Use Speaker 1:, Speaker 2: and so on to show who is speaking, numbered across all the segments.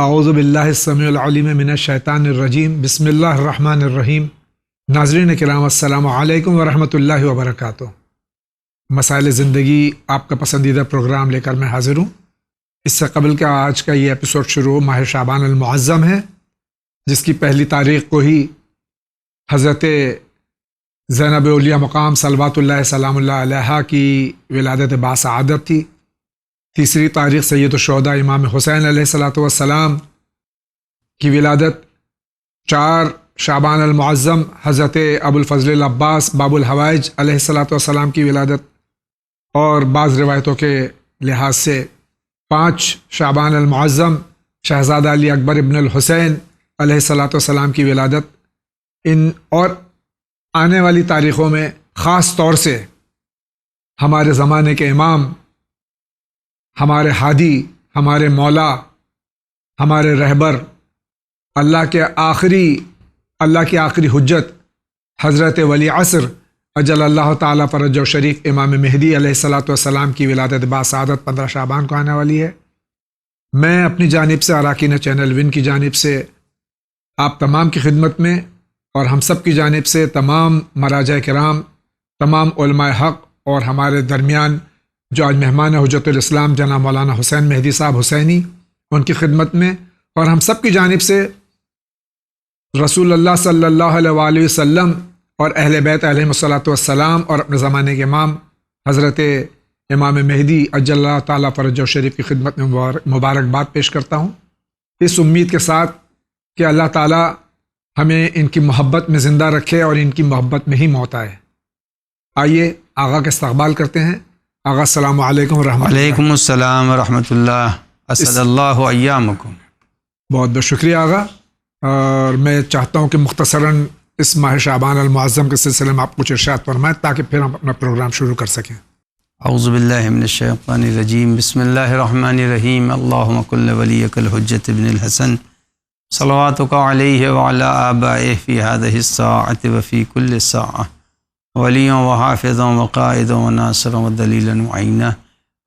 Speaker 1: اعوذ باللہ السمیع العلیم من الشیطان الرجیم بسم اللہ الرحمن الرحیم۔ ناظرین کرام السلام علیکم ورحمۃ اللہ وبرکاتہ۔ مسائل زندگی آپ کا پسندیدہ پروگرام لے کر میں حاضر ہوں۔ اس سے قبل کہ آج کا یہ ایپیسوڈ شروع ماہ شعبان المعظم ہے، جس کی پہلی تاریخ کو ہی حضرت زینب اولیاء مقام صلوات اللہ سلام اللہ علیہا کی ولادت باسعادت تھی۔ تیسری تاریخ سید الشہداء امام حسین علیہ الصلاۃ والسلام کی ولادت۔ 4 شعبان المعظم حضرت ابو الفضل العباس باب الحوائج علیہ الصلاۃ والسلام کی ولادت، اور بعض روایتوں کے لحاظ سے 5 شعبان المعظم شہزادہ علی اکبر ابن الحسین علیہ الصلاۃ والسلام کی ولادت۔ ان اور آنے والی تاریخوں میں خاص طور سے ہمارے زمانے کے امام، ہمارے ہادی، ہمارے مولا، ہمارے رہبر، اللہ کی آخری حجت حضرت ولی عصر اجل اللہ تعالیٰ فرجہ و شریف امام مہدی علیہ الصلاۃ والسلام کی ولادت باسعادت 15 شعبان کو آنے والی ہے۔ میں اپنی جانب سے، اراکین چینل ون کی جانب سے آپ تمام کی خدمت میں، اور ہم سب کی جانب سے تمام مراجع کرام، تمام علماء حق اور ہمارے درمیان جو آج مہمان حجت الاسلام جناب مولانا حسین مہدی صاحب حسینی، ان کی خدمت میں، اور ہم سب کی جانب سے رسول اللہ صلی اللہ علیہ وآلہ وسلم اور اہل بیت علیہ الصلاۃ والسلام اور اپنے زمانے کے امام حضرت امام مہدی اجل اللہ تعالیٰ فرجہ شریف کی خدمت میں مبارکباد پیش کرتا ہوں، اس امید کے ساتھ کہ اللہ تعالیٰ ہمیں ان کی محبت میں زندہ رکھے اور ان کی محبت میں ہی موت آئے۔ آئیے آغا کا استقبال کرتے ہیں۔ آغا السلام علیکم ورحمۃ اللہ۔
Speaker 2: وعلیکم السلام ورحمۃ اللہ، اسعد اللہ ایامکم۔
Speaker 1: بہت بہت شکریہ آغا، اور میں چاہتا ہوں کہ مختصراً اس ماہ شعبان المعظم کے سلسلے میں آپ کچھ ارشاد فرمائیں تاکہ پھر ہم اپنا پروگرام شروع کر سکیں۔
Speaker 2: اعوذ باللہ من الشیطان الرجیم، بسم اللہ الرحمن الرحیم، اللہم کل ولیک الحجۃ ابن الحسن صلواتک علیہ وعلی آبائہ فی ہذہ الساعۃ وفی کل ساعۃ ولیوں و حافظوں و قائدوں و ناصروں و دلیلا معینہ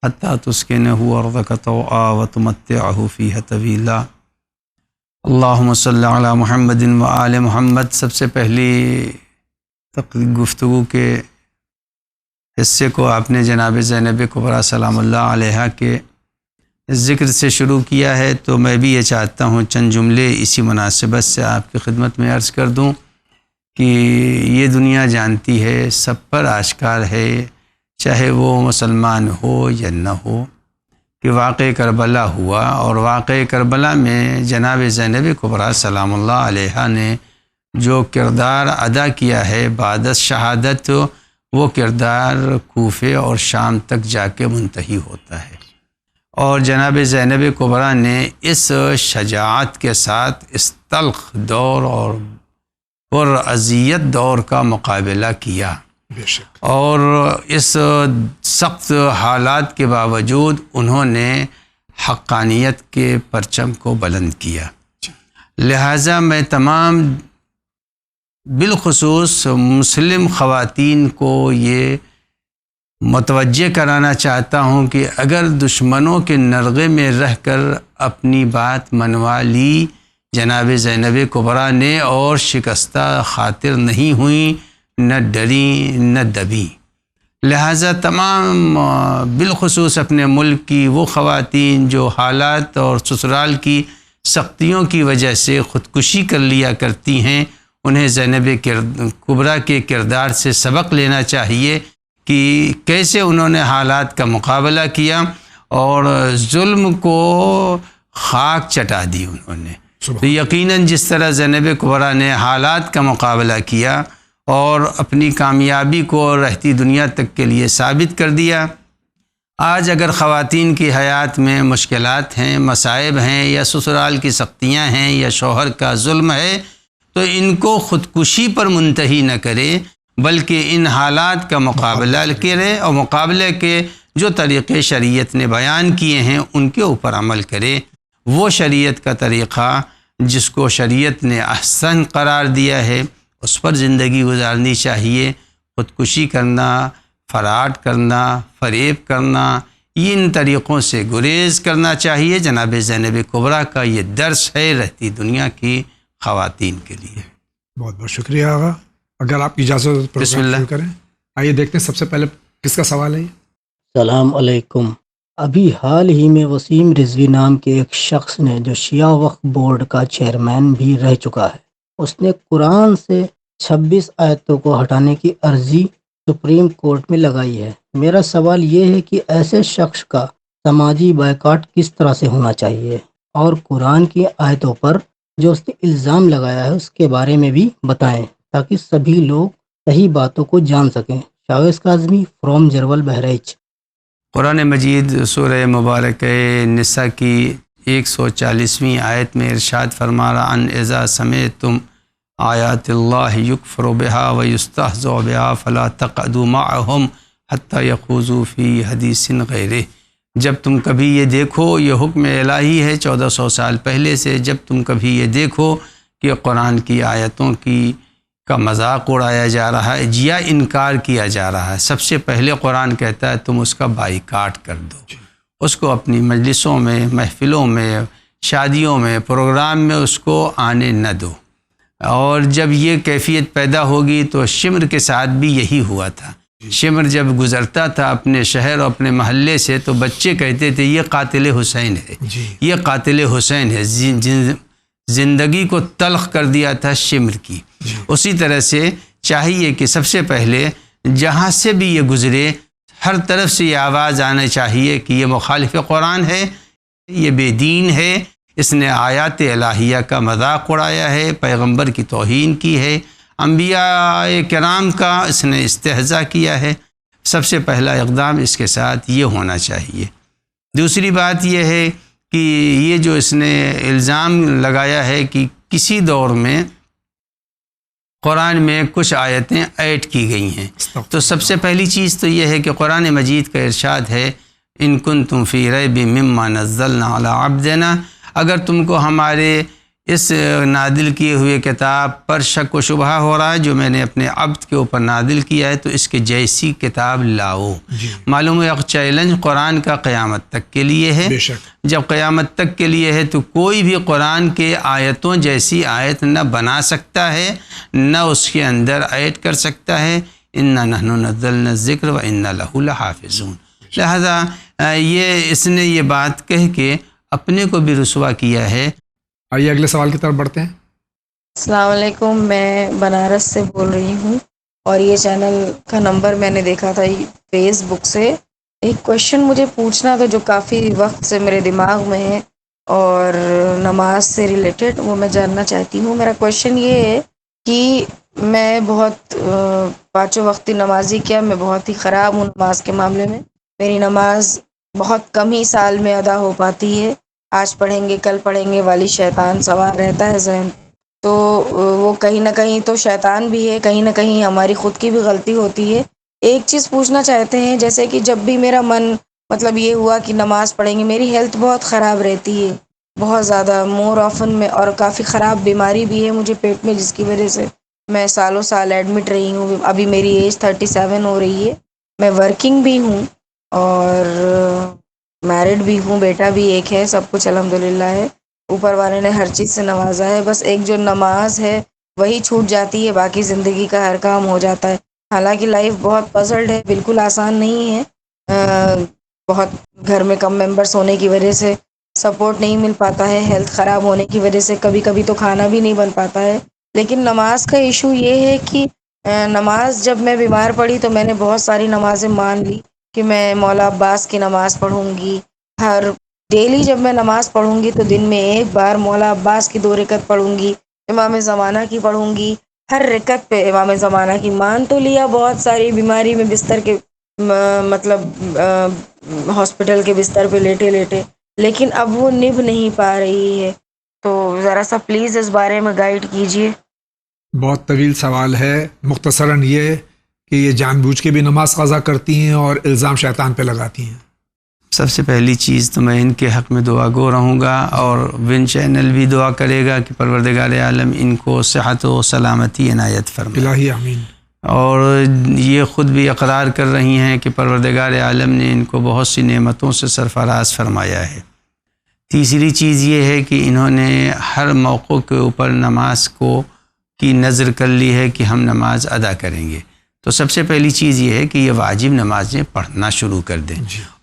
Speaker 2: حتی تسکنہ ارضک طوعا و تمتعہ فیہ طویلا۔ اللہم صلی علی محمد و آل محمد۔ سب سے پہلی گفتگو کے حصے کو آپ نے جناب زینب کبریٰ سلام اللہ علیہا کے ذکر سے شروع کیا ہے، تو میں بھی یہ چاہتا ہوں چند جملے اسی مناسبت سے آپ کی خدمت میں عرض کر دوں کہ یہ دنیا جانتی ہے، سب پر آشکار ہے، چاہے وہ مسلمان ہو یا نہ ہو، کہ واقع کربلا ہوا، اور واقع کربلا میں جناب زینب کبریٰ سلام اللہ علیہا نے جو کردار ادا کیا ہے بعد از شہادت، وہ کردار کوفے اور شام تک جا کے منتہی ہوتا ہے، اور جناب زینب کبریٰ نے اس شجاعت کے ساتھ اس تلخ دور اور پر اذیت دور کا مقابلہ کیا،
Speaker 1: بے شک،
Speaker 2: اور اس سخت حالات کے باوجود انہوں نے حقانیت کے پرچم کو بلند کیا۔ لہٰذا میں تمام بالخصوص مسلم خواتین کو یہ متوجہ کرانا چاہتا ہوں کہ اگر دشمنوں کے نرغے میں رہ کر اپنی بات منوا لی جناب زینب کبریٰ نے، اور شکستہ خاطر نہیں ہوئیں، نہ ڈریں نہ دبیں، لہٰذا تمام بالخصوص اپنے ملک کی وہ خواتین جو حالات اور سسرال کی سختیوں کی وجہ سے خودکشی کر لیا کرتی ہیں، انہیں زینب کبریٰ کے کردار سے سبق لینا چاہیے کہ کیسے انہوں نے حالات کا مقابلہ کیا اور ظلم کو خاک چٹا دی انہوں نے۔ تو یقیناً جس طرح زینب کبریٰ نے حالات کا مقابلہ کیا اور اپنی کامیابی کو رہتی دنیا تک کے لیے ثابت کر دیا، آج اگر خواتین کی حیات میں مشکلات ہیں، مصائب ہیں، یا سسرال کی سختیاں ہیں، یا شوہر کا ظلم ہے، تو ان کو خودکشی پر منتہی نہ کرے، بلکہ ان حالات کا مقابلہ کرے، اور مقابلے کے جو طریقے شریعت نے بیان کیے ہیں ان کے اوپر عمل کرے۔ وہ شریعت کا طریقہ جس کو شریعت نے احسن قرار دیا ہے اس پر زندگی گزارنی چاہیے۔ خودکشی کرنا، فراڈ کرنا، فریب کرنا، ان طریقوں سے گریز کرنا چاہیے۔ جناب زینب کبریٰ کا یہ درس ہے رہتی دنیا کی خواتین کے لیے۔
Speaker 1: بہت بہت شکریہ آغا، اگر آپ کی اجازت ہو تو
Speaker 2: بسم
Speaker 1: پروگرام
Speaker 2: اللہ۔
Speaker 1: شروع کریں۔ آئیے دیکھتے ہیں سب سے پہلے کس کا سوال ہے یہ؟
Speaker 3: السلام علیکم۔ ابھی حال ہی میں وسیم رضوی نام کے ایک شخص نے، جو شیعہ وقف بورڈ کا چیئرمین بھی رہ چکا ہے، اس نے قرآن سے 26 آیتوں کو ہٹانے کی عرضی سپریم کورٹ میں لگائی ہے۔ میرا سوال یہ ہے کہ ایسے شخص کا سماجی بائیکاٹ کس طرح سے ہونا چاہیے، اور قرآن کی آیتوں پر جو اس نے الزام لگایا ہے اس کے بارے میں بھی بتائیں تاکہ سبھی لوگ صحیح باتوں کو جان سکیں۔ شاویز کاظمی فرام جرول بہرائچ۔
Speaker 2: قرآن مجید سورہ مبارک نساء کی 140ویں آیت میں ارشاد فرما رہا ان اذا سمعتم آیات اللہ یکفر بہا ویستہزأ بہا فلا تقعدوا معہم حتی یخوضوا فی حدیث غیرہ۔ جب تم کبھی یہ دیکھو، یہ حکم الہی ہے 1400 سال پہلے سے، جب تم کبھی یہ دیکھو کہ قرآن کی آیتوں کا مذاق اڑایا جا رہا ہے یا انکار کیا جا رہا ہے، سب سے پہلے قرآن کہتا ہے تم اس کا بائیکاٹ کر دو، اس کو اپنی مجلسوں میں، محفلوں میں، شادیوں میں، پروگرام میں اس کو آنے نہ دو۔ اور جب یہ کیفیت پیدا ہوگی تو شمر کے ساتھ بھی یہی ہوا تھا۔ شمر جب گزرتا تھا اپنے شہر اور اپنے محلے سے تو بچے کہتے تھے یہ قاتل حسین ہے، یہ قاتل حسین ہے، زندگی کو تلخ کر دیا تھا شمر کی۔ اسی طرح سے چاہیے کہ سب سے پہلے جہاں سے بھی یہ گزرے ہر طرف سے یہ آواز آنا چاہیے کہ یہ مخالف قرآن ہے، یہ بے دین ہے، اس نے آیات الہیہ کا مذاق اڑایا ہے، پیغمبر کی توہین کی ہے، انبیاء کرام کا اس نے استہزاء کیا ہے۔ سب سے پہلا اقدام اس کے ساتھ یہ ہونا چاہیے۔ دوسری بات یہ ہے کہ یہ جو اس نے الزام لگایا ہے کہ کسی دور میں قرآن میں کچھ آیتیں ایڈ کی گئی ہیں، تو سب سے پہلی چیز تو یہ ہے کہ قرآن مجید کا ارشاد ہے ان کنتم فی ریب مما نزلنا علی عبدنا، اگر تم کو ہمارے اس نازل کیے ہوئے کتاب پر شک و شبہ ہو رہا ہے جو میں نے اپنے عبد کے اوپر نازل کیا ہے تو اس کے جیسی کتاب لاؤ۔ معلوم ہے چیلنج قرآن کا قیامت تک کے لیے ہے، جب قیامت تک کے لیے ہے تو کوئی بھی قرآن کے آیتوں جیسی آیت نہ بنا سکتا ہے، نہ اس کے اندر ایڈ کر سکتا ہے۔ انا نحن نزلنا الذکر و انا لہ لحافظون۔ لہذا یہ اس نے یہ بات کہہ کے اپنے کو بھی رسوا کیا ہے۔
Speaker 1: آئیے اگلے سوال کی طرف بڑھتے ہیں۔
Speaker 4: السلام علیکم، میں بنارس سے بول رہی ہوں اور یہ چینل کا نمبر میں نے دیکھا تھا فیس بک سے۔ ایک کویشچن مجھے پوچھنا تھا جو کافی وقت سے میرے دماغ میں ہے اور نماز سے ریلیٹڈ، وہ میں جاننا چاہتی ہوں۔ میرا کویشچن یہ ہے کہ میں بہت پانچوں وقتی نمازی کیا میں بہت ہی خراب ہوں نماز کے معاملے میں۔ میری نماز بہت کم ہی سال میں ادا ہو پاتی ہے، آج پڑھیں گے کل پڑھیں گے والی شیطان سوار رہتا ہے ذہن، تو وہ کہیں نہ کہیں تو شیطان بھی ہے، کہیں نہ کہیں ہماری خود کی بھی غلطی ہوتی ہے۔ ایک چیز پوچھنا چاہتے ہیں، جیسے کہ جب بھی میرا من مطلب یہ ہوا کہ نماز پڑھیں گے، میری ہیلتھ بہت خراب رہتی ہے، بہت زیادہ مور آفن میں، اور کافی خراب بیماری بھی ہے مجھے پیٹ میں، جس کی وجہ سے میں سالوں سال ایڈمٹ رہی ہوں۔ ابھی میری ایج 37 ہو رہی ہے، میں ورکنگ بھی ہوں اور میرڈ بھی ہوں، بیٹا بھی ایک ہے، سب کچھ الحمدللہ ہے، اوپر والے نے ہر چیز سے نوازا ہے۔ بس ایک جو نماز ہے وہی چھوٹ جاتی ہے، باقی زندگی کا ہر کام ہو جاتا ہے۔ حالانکہ لائف بہت پزلڈ ہے، بالکل آسان نہیں ہے، بہت گھر میں کم ممبرس ہونے کی وجہ سے سپورٹ نہیں مل پاتا ہے، ہیلتھ خراب ہونے کی وجہ سے کبھی کبھی تو کھانا بھی نہیں بن پاتا ہے۔ لیکن نماز کا ایشو یہ ہے کہ نماز جب میں بیمار پڑی تو میں نے بہت ساری نمازیں مان لی کہ میں مولا عباس کی نماز پڑھوں گی، ہر ڈیلی جب میں نماز پڑھوں گی تو دن میں ایک بار مولا عباس کی 2 رکعت پڑھوں گی، امام زمانہ کی پڑھوں گی، ہر رکعت پہ امام زمانہ کی مان تو لیا، بہت ساری بیماری میں بستر کے مطلب ہاسپٹل کے بستر پہ لیٹے لیٹے، لیکن اب وہ نبھ نہیں پا رہی ہے، تو ذرا سا پلیز اس بارے میں گائیڈ کیجیے۔
Speaker 1: بہت طویل سوال ہے، مختصراً یہ کہ یہ جان بوجھ کے بھی نماز قضا کرتی ہیں اور الزام شیطان پہ لگاتی ہیں۔
Speaker 2: سب سے پہلی چیز تو میں ان کے حق میں دعا گو رہوں گا، اور ون چینل بھی دعا کرے گا کہ پروردگار عالم ان کو صحت و سلامتی عنایت فرمائے۔
Speaker 1: الہی آمین۔
Speaker 2: اور یہ خود بھی اقرار کر رہی ہیں کہ پروردگار عالم نے ان کو بہت سی نعمتوں سے سرفراز فرمایا ہے۔ تیسری چیز یہ ہے کہ انہوں نے ہر موقع کے اوپر نماز کی نظر کر لی ہے کہ ہم نماز ادا کریں گے۔ تو سب سے پہلی چیز یہ ہے کہ یہ واجب نمازیں پڑھنا شروع کر دیں،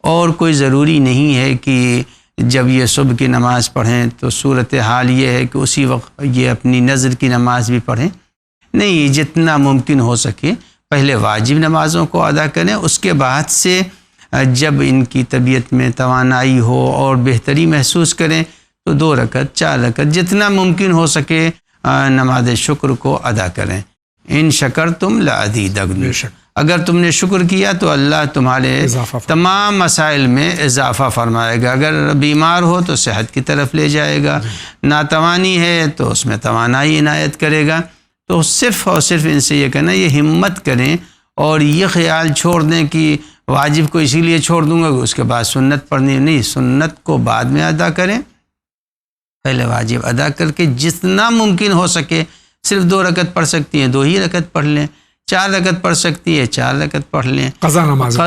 Speaker 2: اور کوئی ضروری نہیں ہے کہ جب یہ صبح کی نماز پڑھیں تو صورتحال یہ ہے کہ اسی وقت یہ اپنی نظر کی نماز بھی پڑھیں، نہیں، جتنا ممکن ہو سکے پہلے واجب نمازوں کو ادا کریں، اس کے بعد سے جب ان کی طبیعت میں توانائی ہو اور بہتری محسوس کریں تو 2 رکعت 4 رکعت جتنا ممکن ہو سکے نماز شکر کو ادا کریں۔ ان شکرتم لازیدنکم، اگر تم نے شکر کیا تو اللہ تمہارے تمام مسائل میں اضافہ فرمائے گا۔ اگر بیمار ہو تو صحت کی طرف لے جائے گا، ناتوانی ہے تو اس میں توانائی عنایت کرے گا۔ تو صرف اور صرف ان سے یہ کہنا، یہ ہمت کریں اور یہ خیال چھوڑ دیں کہ واجب کو اسی لیے چھوڑ دوں گا کہ اس کے بعد سنت پڑھنی، نہیں، سنت کو بعد میں ادا کریں، پہلے واجب ادا کر کے جتنا ممکن ہو سکے صرف 2 رکعت پڑھ سکتی ہیں 2 ہی رکعت پڑھ لیں، 4 رکعت پڑھ سکتی ہے 4 رکعت پڑھ لیں۔
Speaker 1: قضا نماز،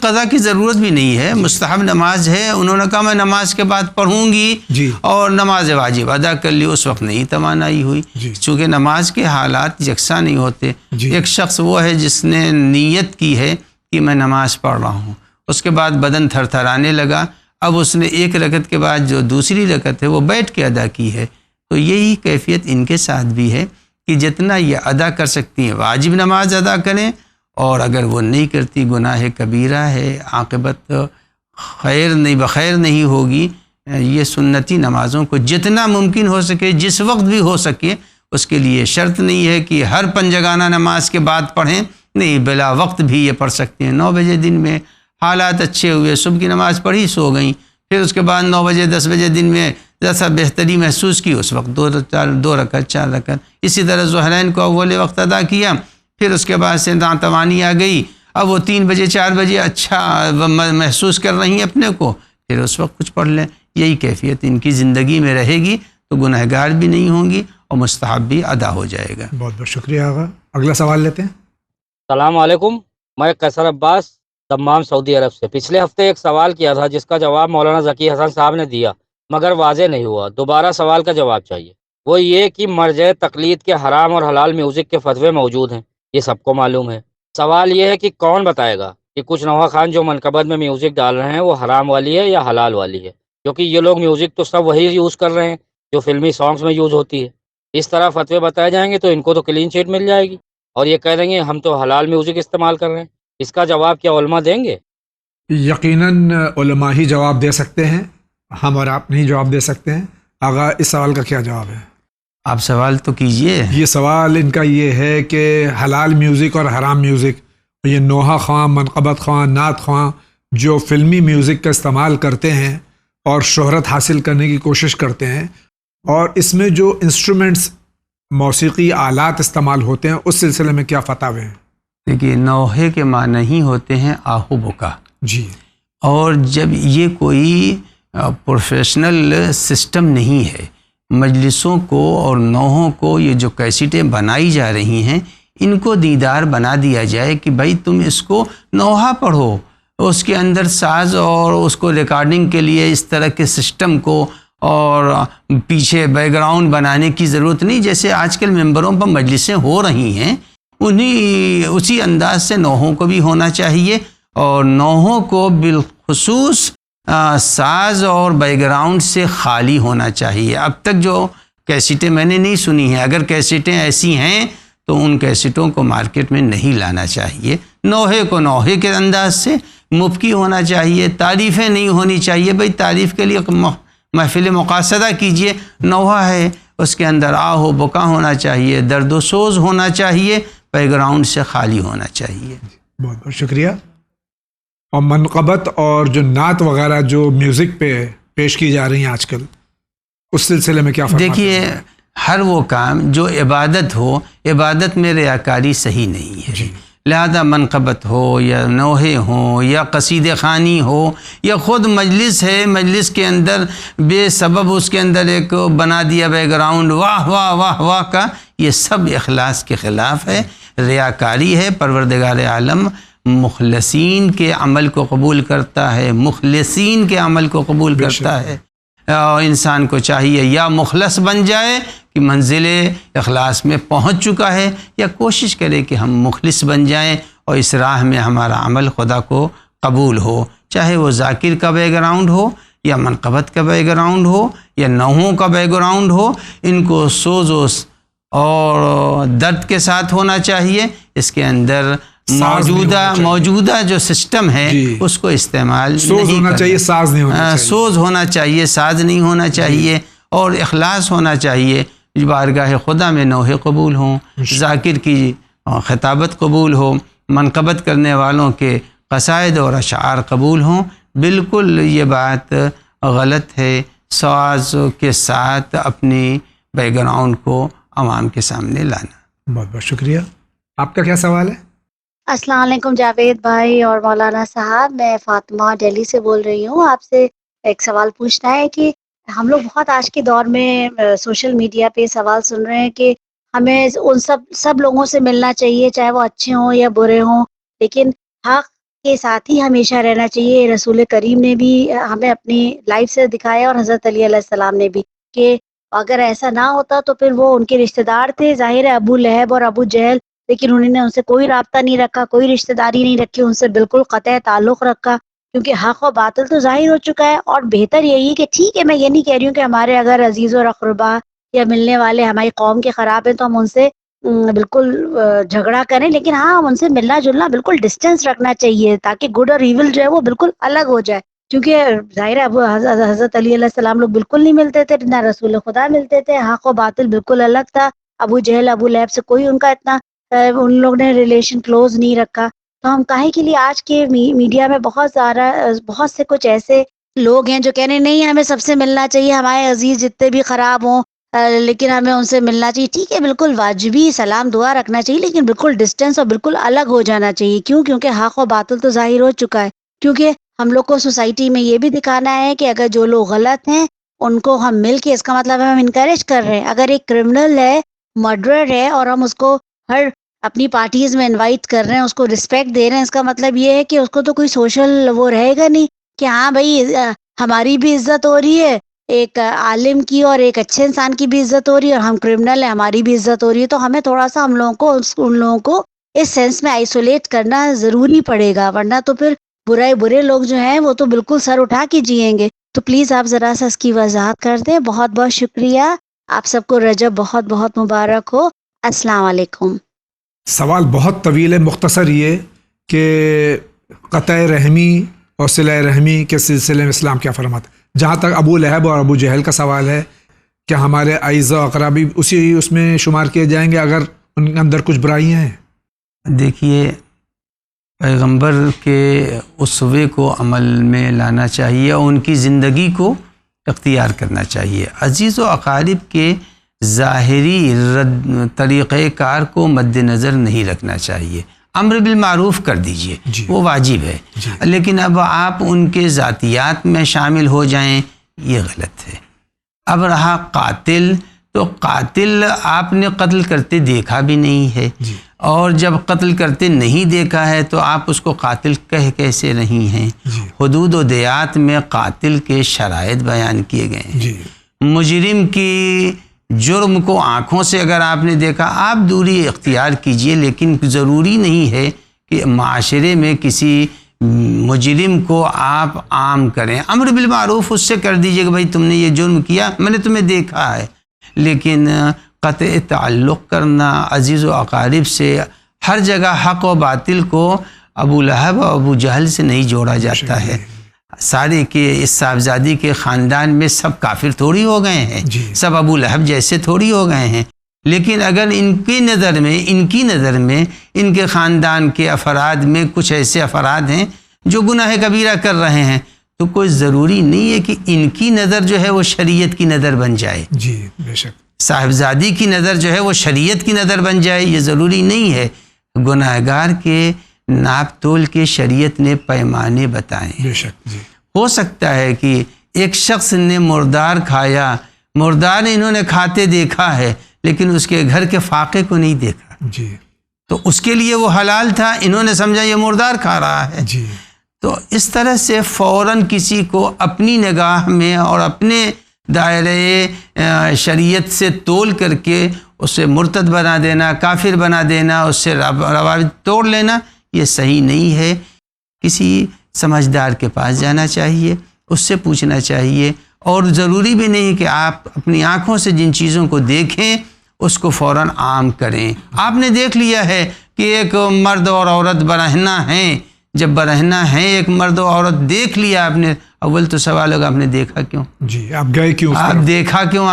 Speaker 2: قضا کی ضرورت بھی نہیں ہے، مستحب نماز ہے۔ انہوں نے کہا میں نماز کے بعد پڑھوں گی اور نماز واجب ادا کر لی، اس وقت نہیں توانائی ہوئی، چونکہ نماز کے حالات یکساں نہیں ہوتے۔ ایک شخص وہ ہے جس نے نیت کی ہے کہ میں نماز پڑھ رہا ہوں، اس کے بعد بدن تھر تھرانے لگا، اب اس نے 1 رکعت کے بعد جو دوسری رکعت ہے وہ بیٹھ کے ادا کی ہے۔ تو یہی کیفیت ان کے ساتھ بھی ہے کہ جتنا یہ ادا کر سکتی ہیں واجب نماز ادا کریں، اور اگر وہ نہیں کرتی گناہ کبیرہ ہے، عاقبت بخیر نہیں ہوگی۔ یہ سنتی نمازوں کو جتنا ممکن ہو سکے جس وقت بھی ہو سکے، اس کے لیے شرط نہیں ہے کہ ہر پنجگانہ نماز کے بعد پڑھیں، نہیں، بلا وقت بھی یہ پڑھ سکتے ہیں۔ 9 بجے دن میں حالات اچھے ہوئے، صبح کی نماز پڑھی، سو گئیں، پھر اس کے بعد 9 بجے 10 بجے دن میں جیسا بہتری محسوس کی اس وقت 2 رکعت 4 رکعت، اسی طرح ظہرین کو اول وقت ادا کیا، پھر اس کے بعد سے ناتوانی آ گئی، اب وہ 3 بجے 4 بجے اچھا محسوس کر رہی ہیں اپنے کو، پھر اس وقت کچھ پڑھ لیں۔ یہی کیفیت ان کی زندگی میں رہے گی تو گنہگار بھی نہیں ہوں گی اور مستحب بھی ادا ہو جائے گا۔
Speaker 1: بہت بہت شکریہ آغا۔ اگلا سوال لیتے ہیں۔
Speaker 5: السلام علیکم، میں قیصر عباس دمام سعودی عرب سے۔ پچھلے ہفتے ایک سوال کیا تھا جس کا جواب مولانا ذکی حسن صاحب نے دیا مگر واضح نہیں ہوا، دوبارہ سوال کا جواب چاہیے۔ وہ یہ کہ مرجع تقلید کے حرام اور حلال میوزک کے فتوے موجود ہیں، یہ سب کو معلوم ہے۔ سوال یہ ہے کہ کون بتائے گا کہ کچھ نوحہ خان جو منقبت میں میوزک ڈال رہے ہیں وہ حرام والی ہے یا حلال والی ہے، کیونکہ یہ لوگ میوزک تو سب وہی یوز کر رہے ہیں جو فلمی سانگز میں یوز ہوتی ہے۔ اس طرح فتوے بتائے جائیں گے تو ان کو تو کلین چٹ مل جائے گی، اور یہ کہہ دیں گے ہم تو حلال میوزک استعمال کر رہے ہیں۔ اس کا جواب کیا علماء دیں گے؟
Speaker 1: یقیناً علماء ہی جواب دے سکتے ہیں، ہم اور آپ نہیں جواب دے سکتے ہیں۔ آغا، اس سوال کا کیا جواب ہے؟
Speaker 2: آپ سوال تو کیجئے۔
Speaker 1: یہ سوال ان کا یہ ہے کہ حلال میوزک اور حرام میوزک، یہ نوحہ خواں، منقبت خواں، نعت خواں جو فلمی میوزک کا استعمال کرتے ہیں اور شہرت حاصل کرنے کی کوشش کرتے ہیں، اور اس میں جو انسٹرومنٹس موسیقی آلات استعمال ہوتے ہیں، اس سلسلے میں کیا فتاوے ہیں؟
Speaker 2: دیکھیے، نوحے کے معنی ہی ہوتے ہیں آہو بکا،
Speaker 1: جی،
Speaker 2: اور جب یہ کوئی پروفیشنل سسٹم نہیں ہے، مجلسوں کو اور نوحوں کو یہ جو کیسٹیں بنائی جا رہی ہیں ان کو دیدار بنا دیا جائے کہ بھائی تم اس کو نوحہ پڑھو، اس کے اندر ساز اور اس کو ریکارڈنگ کے لیے اس طرح کے سسٹم کو اور پیچھے بیک گراؤنڈ بنانے کی ضرورت نہیں۔ جیسے آج کل ممبروں پر مجلسیں ہو رہی ہیں، اسی انداز سے نوحوں کو بھی ہونا چاہیے، اور نوحوں کو بالخصوص ساز اور بیک گراؤنڈ سے خالی ہونا چاہیے۔ اب تک جو کیسٹیں میں نے نہیں سنی ہیں، اگر کیسٹیں ایسی ہیں تو ان کیسٹوں کو مارکیٹ میں نہیں لانا چاہیے۔ نوحے کو نوحے کے انداز سے مبکی ہونا چاہیے، تعریفیں نہیں ہونی چاہیے۔ بھائی تعریف کے لیے محفل مقاصدہ کیجئے، نوحہ ہے اس کے اندر آہ و بکا ہونا چاہیے، درد و سوز ہونا چاہیے، بیک گراؤنڈ سے خالی ہونا چاہیے۔
Speaker 1: بہت بہت شکریہ۔ اور منقبت اور جو نعت وغیرہ جو میوزک پہ پیش کی جا رہی ہیں آج کل، اس سلسلے میں کیا فرماتے ہیں؟
Speaker 2: دیکھیے، ہر وہ کام جو عبادت ہو، عبادت میں ریاکاری صحیح نہیں ہے، لہذا منقبت ہو یا نوحے ہوں یا قصیدہ خوانی ہو یا خود مجلس ہے، مجلس کے اندر بے سبب اس کے اندر ایک بنا دیا بیک گراؤنڈ واہ واہ واہ واہ کا، یہ سب اخلاص کے خلاف ہے۔ ریاکاری ہے. پروردگار عالم مخلصین کے عمل کو قبول کرتا ہے، مخلصین کے عمل کو قبول کرتا ہے. اور انسان کو چاہیے یا مخلص بن جائے کہ منزل اخلاص میں پہنچ چکا ہے، یا کوشش کرے کہ ہم مخلص بن جائیں اور اس راہ میں ہمارا عمل خدا کو قبول ہو. چاہے وہ ذاکر کا بیک گراؤنڈ ہو یا منقبت کا بیک گراؤنڈ ہو یا نحووں کا بیک گراؤنڈ ہو، ان کو سوز اور درد کے ساتھ ہونا چاہیے. اس کے اندر موجودہ جو سسٹم ہے اس کو استعمال
Speaker 1: سوز ہونا چاہیے، ساز نہیں ہونا چاہیے.
Speaker 2: سوز ہونا چاہیے، ساز نہیں ہونا چاہیے، اور اخلاص ہونا چاہیے. بارگاہ خدا میں نوحے قبول ہوں، ذاکر کی خطابت قبول ہو، منقبت کرنے والوں کے قصائد اور اشعار قبول ہوں. بالکل یہ بات غلط ہے ساز کے ساتھ اپنی بیک گراؤنڈ کو عوام کے سامنے لانا.
Speaker 1: بہت بہت شکریہ. آپ کا کیا سوال ہے؟
Speaker 6: السلام علیکم جاوید بھائی اور مولانا صاحب، میں فاطمہ دہلی سے بول رہی ہوں. آپ سے ایک سوال پوچھنا ہے کہ ہم لوگ بہت آج کے دور میں سوشل میڈیا پہ سوال سن رہے ہیں کہ ہمیں ان سب لوگوں سے ملنا چاہیے، چاہے وہ اچھے ہوں یا برے ہوں، لیکن حق کے ساتھ ہی ہمیشہ رہنا چاہیے. رسول کریم نے بھی ہمیں اپنی لائف سے دکھایا، اور حضرت علی علیہ السلام نے بھی، کہ اگر ایسا نہ ہوتا تو پھر وہ ان کے رشتہ دار تھے، ظاہر ہے ابو لہب اور ابو جہل، لیکن انہوں نے ان سے کوئی رابطہ نہیں رکھا، کوئی رشتہ داری نہیں رکھی، ان سے بالکل قطع تعلق رکھا، کیونکہ حق و باطل تو ظاہر ہو چکا ہے. اور بہتر یہی ہے کہ ٹھیک ہے، میں یہ نہیں کہہ رہی ہوں کہ ہمارے اگر عزیز و اقربا یا ملنے والے ہماری قوم کے خراب ہیں تو ہم ان سے بالکل جھگڑا کریں، لیکن ہاں ہم ان سے ملنا جلنا بالکل ڈسٹینس رکھنا چاہیے، تاکہ گڈ اور ایول جو ہے وہ بالکل الگ ہو جائے. کیونکہ ظاہر ہے حضرت علی علیہ السلام لوگ بالکل نہیں ملتے تھے، نہ رسول خدا ملتے تھے، حق و باطل بالکل الگ تھا. ابو جہل ابو لہب سے کوئی ان کا اتنا ان لوگ نے ریلیشن کلوز نہیں رکھا. تو ہم کاہے کے لیے آج کے میڈیا میں بہت سے کچھ ایسے لوگ ہیں جو کہہ رہے ہیں نہیں ہمیں سب سے ملنا چاہیے، ہمارے عزیز جتنے بھی خراب ہوں لیکن ہمیں ان سے ملنا چاہیے. ٹھیک ہے، بالکل واجبی سلام دعا رکھنا چاہیے، لیکن بالکل ڈسٹینس اور بالکل الگ ہو جانا چاہیے. کیونکہ حق و باطل تو ظاہر ہو چکا ہے. کیونکہ ہم لوگ کو سوسائٹی میں یہ بھی دکھانا ہے کہ اگر جو لوگ غلط ہیں ان کو ہم مل کے، اس کا مطلب ہم انکریج کر رہے ہیں. اگر ایک کرمنل ہے، مرڈرر ہے، اور ہم اس کو ہر اپنی پارٹیز میں انوائٹ کر رہے ہیں، اس کو رسپیکٹ دے رہے ہیں، اس کا مطلب یہ ہے کہ اس کو تو کوئی سوشل وہ رہے گا نہیں کہ ہاں بھائی ہماری بھی عزت ہو رہی ہے، ایک عالم کی اور ایک اچھے انسان کی بھی عزت ہو رہی ہے، اور ہم کرمنل ہیں ہماری بھی عزت ہو رہی ہے. تو ہمیں تھوڑا سا ان لوگوں کو اس سینس میں آئسولیٹ کرنا ضروری پڑے گا، ورنہ تو پھر برے لوگ جو ہیں وہ تو بالکل سر اٹھا کے جئیں گے. تو پلیز آپ ذرا سا اس کی وضاحت کر دیں. بہت بہت شکریہ. آپ سب کو رجب بہت بہت مبارک ہو. السلام علیکم.
Speaker 1: سوال بہت طویل ہے، مختصر یہ کہ قطع رحمی اور صلہ رحمی کے سلسلے میں اسلام کیا فرماتا ہے. جہاں تک ابو لہب اور ابو جہل کا سوال ہے، کیا ہمارے اعزا و اقربی اس میں شمار کیے جائیں گے اگر ان کے اندر کچھ برائیاں ہیں؟
Speaker 2: دیکھیے، پیغمبر کے اسوے کو عمل میں لانا چاہیے اور ان کی زندگی کو اختیار کرنا چاہیے. عزیز و اقارب کے ظاہری طریقہ کار کو مد نظر نہیں رکھنا چاہیے. امر بالمعروف کر دیجئے، وہ واجب ہے، لیکن اب آپ ان کے ذاتیات میں شامل ہو جائیں، یہ غلط ہے. اب رہا قاتل، تو قاتل آپ نے قتل کرتے دیکھا بھی نہیں ہے، اور جب قتل کرتے نہیں دیکھا ہے تو آپ اس کو قاتل کہہ کیسے نہیں ہیں. حدود و دیات میں قاتل کے شرائط بیان کیے گئے ہیں. مجرم کی جرم کو آنکھوں سے اگر آپ نے دیکھا، آپ دوری اختیار کیجئے، لیکن ضروری نہیں ہے کہ معاشرے میں کسی مجرم کو آپ عام کریں. امر بالمعروف اس سے کر دیجئے کہ بھائی تم نے یہ جرم کیا، میں نے تمہیں دیکھا ہے، لیکن قطع تعلق کرنا عزیز و اقارب سے، ہر جگہ حق و باطل کو ابو لہب اور ابو جہل سے نہیں جوڑا جاتا ہے. سارے کے اس صاحبزادی کے خاندان میں سب کافر تھوڑی ہو گئے ہیں، سب ابو لہب جیسے تھوڑی ہو گئے ہیں. لیکن اگر ان کی نظر میں ان کے خاندان کے افراد میں کچھ ایسے افراد ہیں جو گناہ کبیرہ کر رہے ہیں، تو کوئی ضروری نہیں ہے کہ ان کی نظر جو ہے وہ شریعت کی نظر بن جائے.
Speaker 1: جی بے شک.
Speaker 2: صاحبزادی کی نظر جو ہے وہ شریعت کی نظر بن جائے، یہ ضروری نہیں ہے. گناہگار کے ناپ تول کے شریعت نے پیمانے بتائے.
Speaker 1: بے شک. جی.
Speaker 2: ہو سکتا ہے کہ ایک شخص نے مردار کھایا، مردار انہوں نے کھاتے دیکھا ہے، لیکن اس کے گھر کے فاقے کو نہیں دیکھا.
Speaker 1: جی.
Speaker 2: تو اس کے لیے وہ حلال تھا، انہوں نے سمجھا یہ مردار کھا رہا ہے.
Speaker 1: جی.
Speaker 2: تو اس طرح سے فوراً کسی کو اپنی نگاہ میں اور اپنے دائرۂ شریعت سے تول کر کے اسے مرتد بنا دینا، کافر بنا دینا، اس سے روابط توڑ لینا، یہ صحیح نہیں ہے. کسی سمجھدار کے پاس جانا چاہیے، اس سے پوچھنا چاہیے، اور ضروری بھی نہیں کہ آپ اپنی آنکھوں سے جن چیزوں کو دیکھیں اس کو فوراً عام کریں. آپ نے دیکھ لیا ہے کہ ایک مرد اور عورت برہنہ ہیں، جب برہنہ ہیں ایک مرد و عورت دیکھ لیا آپ نے، اول تو سوال ہوگا آپ نے دیکھا کیوں؟
Speaker 1: جی. آپ گئے کیوں؟
Speaker 2: آپ دیکھا کیوں؟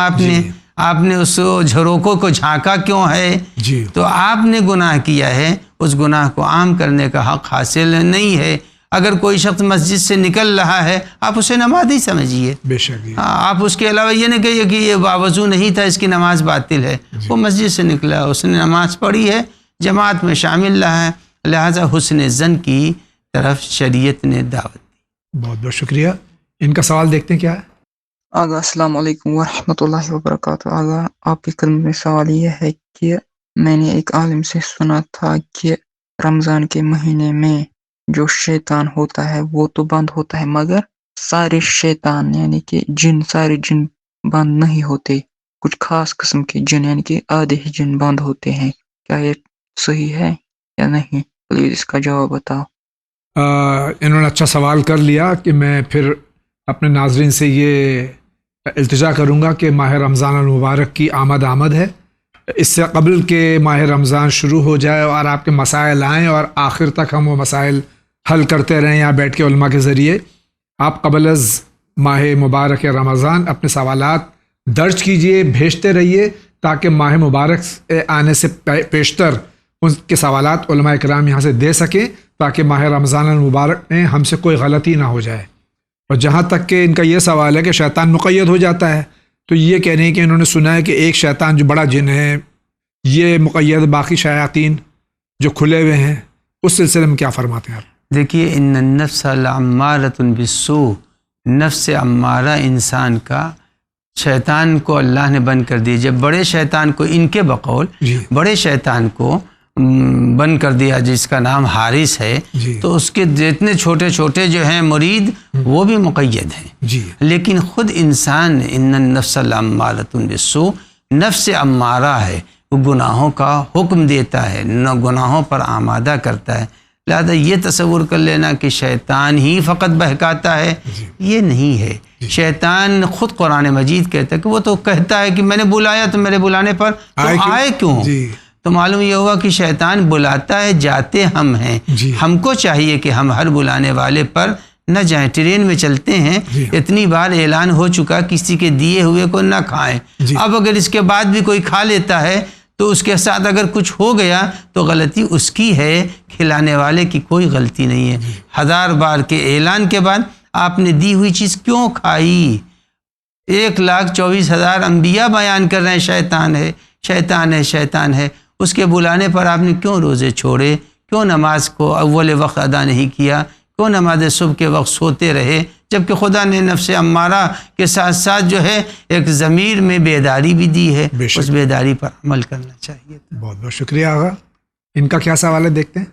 Speaker 2: آپ نے اس جھروکوں کو جھانکا کیوں ہے؟
Speaker 1: جی.
Speaker 2: تو آپ نے گناہ کیا ہے، اس گناہ کو عام کرنے کا حق حاصل نہیں ہے. اگر کوئی شخص مسجد سے نکل رہا ہے آپ اسے نمازی سمجھیے،
Speaker 1: بے شک.
Speaker 2: آپ اس کے علاوہ یہ نہیں کہیے کہ یہ باوضو نہیں تھا اس کی نماز باطل ہے. وہ مسجد سے نکلا، اس نے نماز پڑھی ہے، جماعت میں شامل رہا ہے، لہٰذا حسن ظن کی طرف شریعت نے دعوت دی.
Speaker 1: بہت بہت شکریہ. ان کا سوال دیکھتے ہیں کیا ہے.
Speaker 7: آگا السلام علیکم ورحمۃ اللہ وبرکاتہ. آگا آپ کے خدمت میں سوال یہ ہے کہ میں نے ایک عالم سے سنا تھا کہ رمضان کے مہینے میں جو شیطان ہوتا ہے وہ تو بند ہوتا ہے، مگر سارے شیطان یعنی کہ سارے جن بند نہیں ہوتے، کچھ خاص قسم کے جن یعنی کہ آدھے ہی جن بند ہوتے ہیں. کیا یہ صحیح ہے یا نہیں؟ پلیز اس کا جواب بتاؤ.
Speaker 1: انہوں نے اچھا سوال کر لیا کہ میں پھر اپنے ناظرین سے یہ التجا کروں گا کہ ماہ رمضان المبارک کی آمد ہے. اس سے قبل کہ ماہ رمضان شروع ہو جائے اور آپ کے مسائل آئیں اور آخر تک ہم وہ مسائل حل کرتے رہیں یہاں بیٹھ کے علماء کے ذریعے، آپ قبل از ماہ مبارک رمضان اپنے سوالات درج کیجئے، بھیجتے رہیے تاکہ ماہ مبارک آنے سے پیشتر ان کے سوالات علماء کرام یہاں سے دے سکیں، تاکہ ماہ رمضان المبارک میں ہم سے کوئی غلطی نہ ہو جائے. اور جہاں تک کہ ان کا یہ سوال ہے کہ شیطان مقید ہو جاتا ہے، تو یہ کہنے ہیں کہ انہوں نے سنا ہے کہ ایک شیطان جو بڑا جن ہے یہ مقید، باقی شیاطین جو کھلے ہوئے ہیں، اس سلسلے میں کیا فرماتے ہیں آپ؟
Speaker 2: دیکھیے، ان النفس لعمارۃ بالسوء، نفس امارہ انسان کا شیطان کو اللہ نے بند کر دیا. جب بڑے شیطان کو، ان کے بقول بڑے شیطان کو بند کر دیا جس کا نام حارث ہے، تو اس کے جتنے چھوٹے چھوٹے جو ہیں مرید وہ بھی مقید ہیں. لیکن خود انسان ان النفس لعمارۃ بالسوء، نفس امارہ ہے، وہ گناہوں کا حکم دیتا ہے، گناہوں پر آمادہ کرتا ہے. لہذا یہ تصور کر لینا کہ شیطان ہی فقط بہکاتا ہے، یہ نہیں ہے. شیطان خود قرآن مجید کہتا ہے کہ وہ تو کہتا ہے کہ میں نے بلایا تو میرے بلانے پر تو آئے کیوں؟ تو معلوم یہ ہوا کہ شیطان بلاتا ہے، جاتے ہم ہیں. ہم کو چاہیے کہ ہم ہر بلانے والے پر نہ جائیں. ٹرین میں چلتے ہیں، اتنی بار اعلان ہو چکا کسی کے دیے ہوئے کو نہ کھائیں. اب اگر اس کے بعد بھی کوئی کھا لیتا ہے تو اس کے ساتھ اگر کچھ ہو گیا تو غلطی اس کی ہے، کھلانے والے کی کوئی غلطی نہیں ہے. 1000 بار کے اعلان کے بعد آپ نے دی ہوئی چیز کیوں کھائی؟ 1,24,000 انبیاء بیان کر رہے ہیں شیطان ہے، شیطان ہے، شیطان ہے. اس کے بلانے پر آپ نے کیوں روزے چھوڑے؟ کیوں نماز کو اول وقت ادا نہیں کیا؟ کیوں نماز صبح کے وقت سوتے رہے؟ جبکہ خدا نے نفس امارہ کے ساتھ ساتھ جو ہے ایک ضمیر میں بیداری بھی دی ہے، اس بیداری پر عمل کرنا چاہیے.
Speaker 1: بہت بہت شکریہ آغا. ان کا کیا سوال ہے دیکھتے ہیں.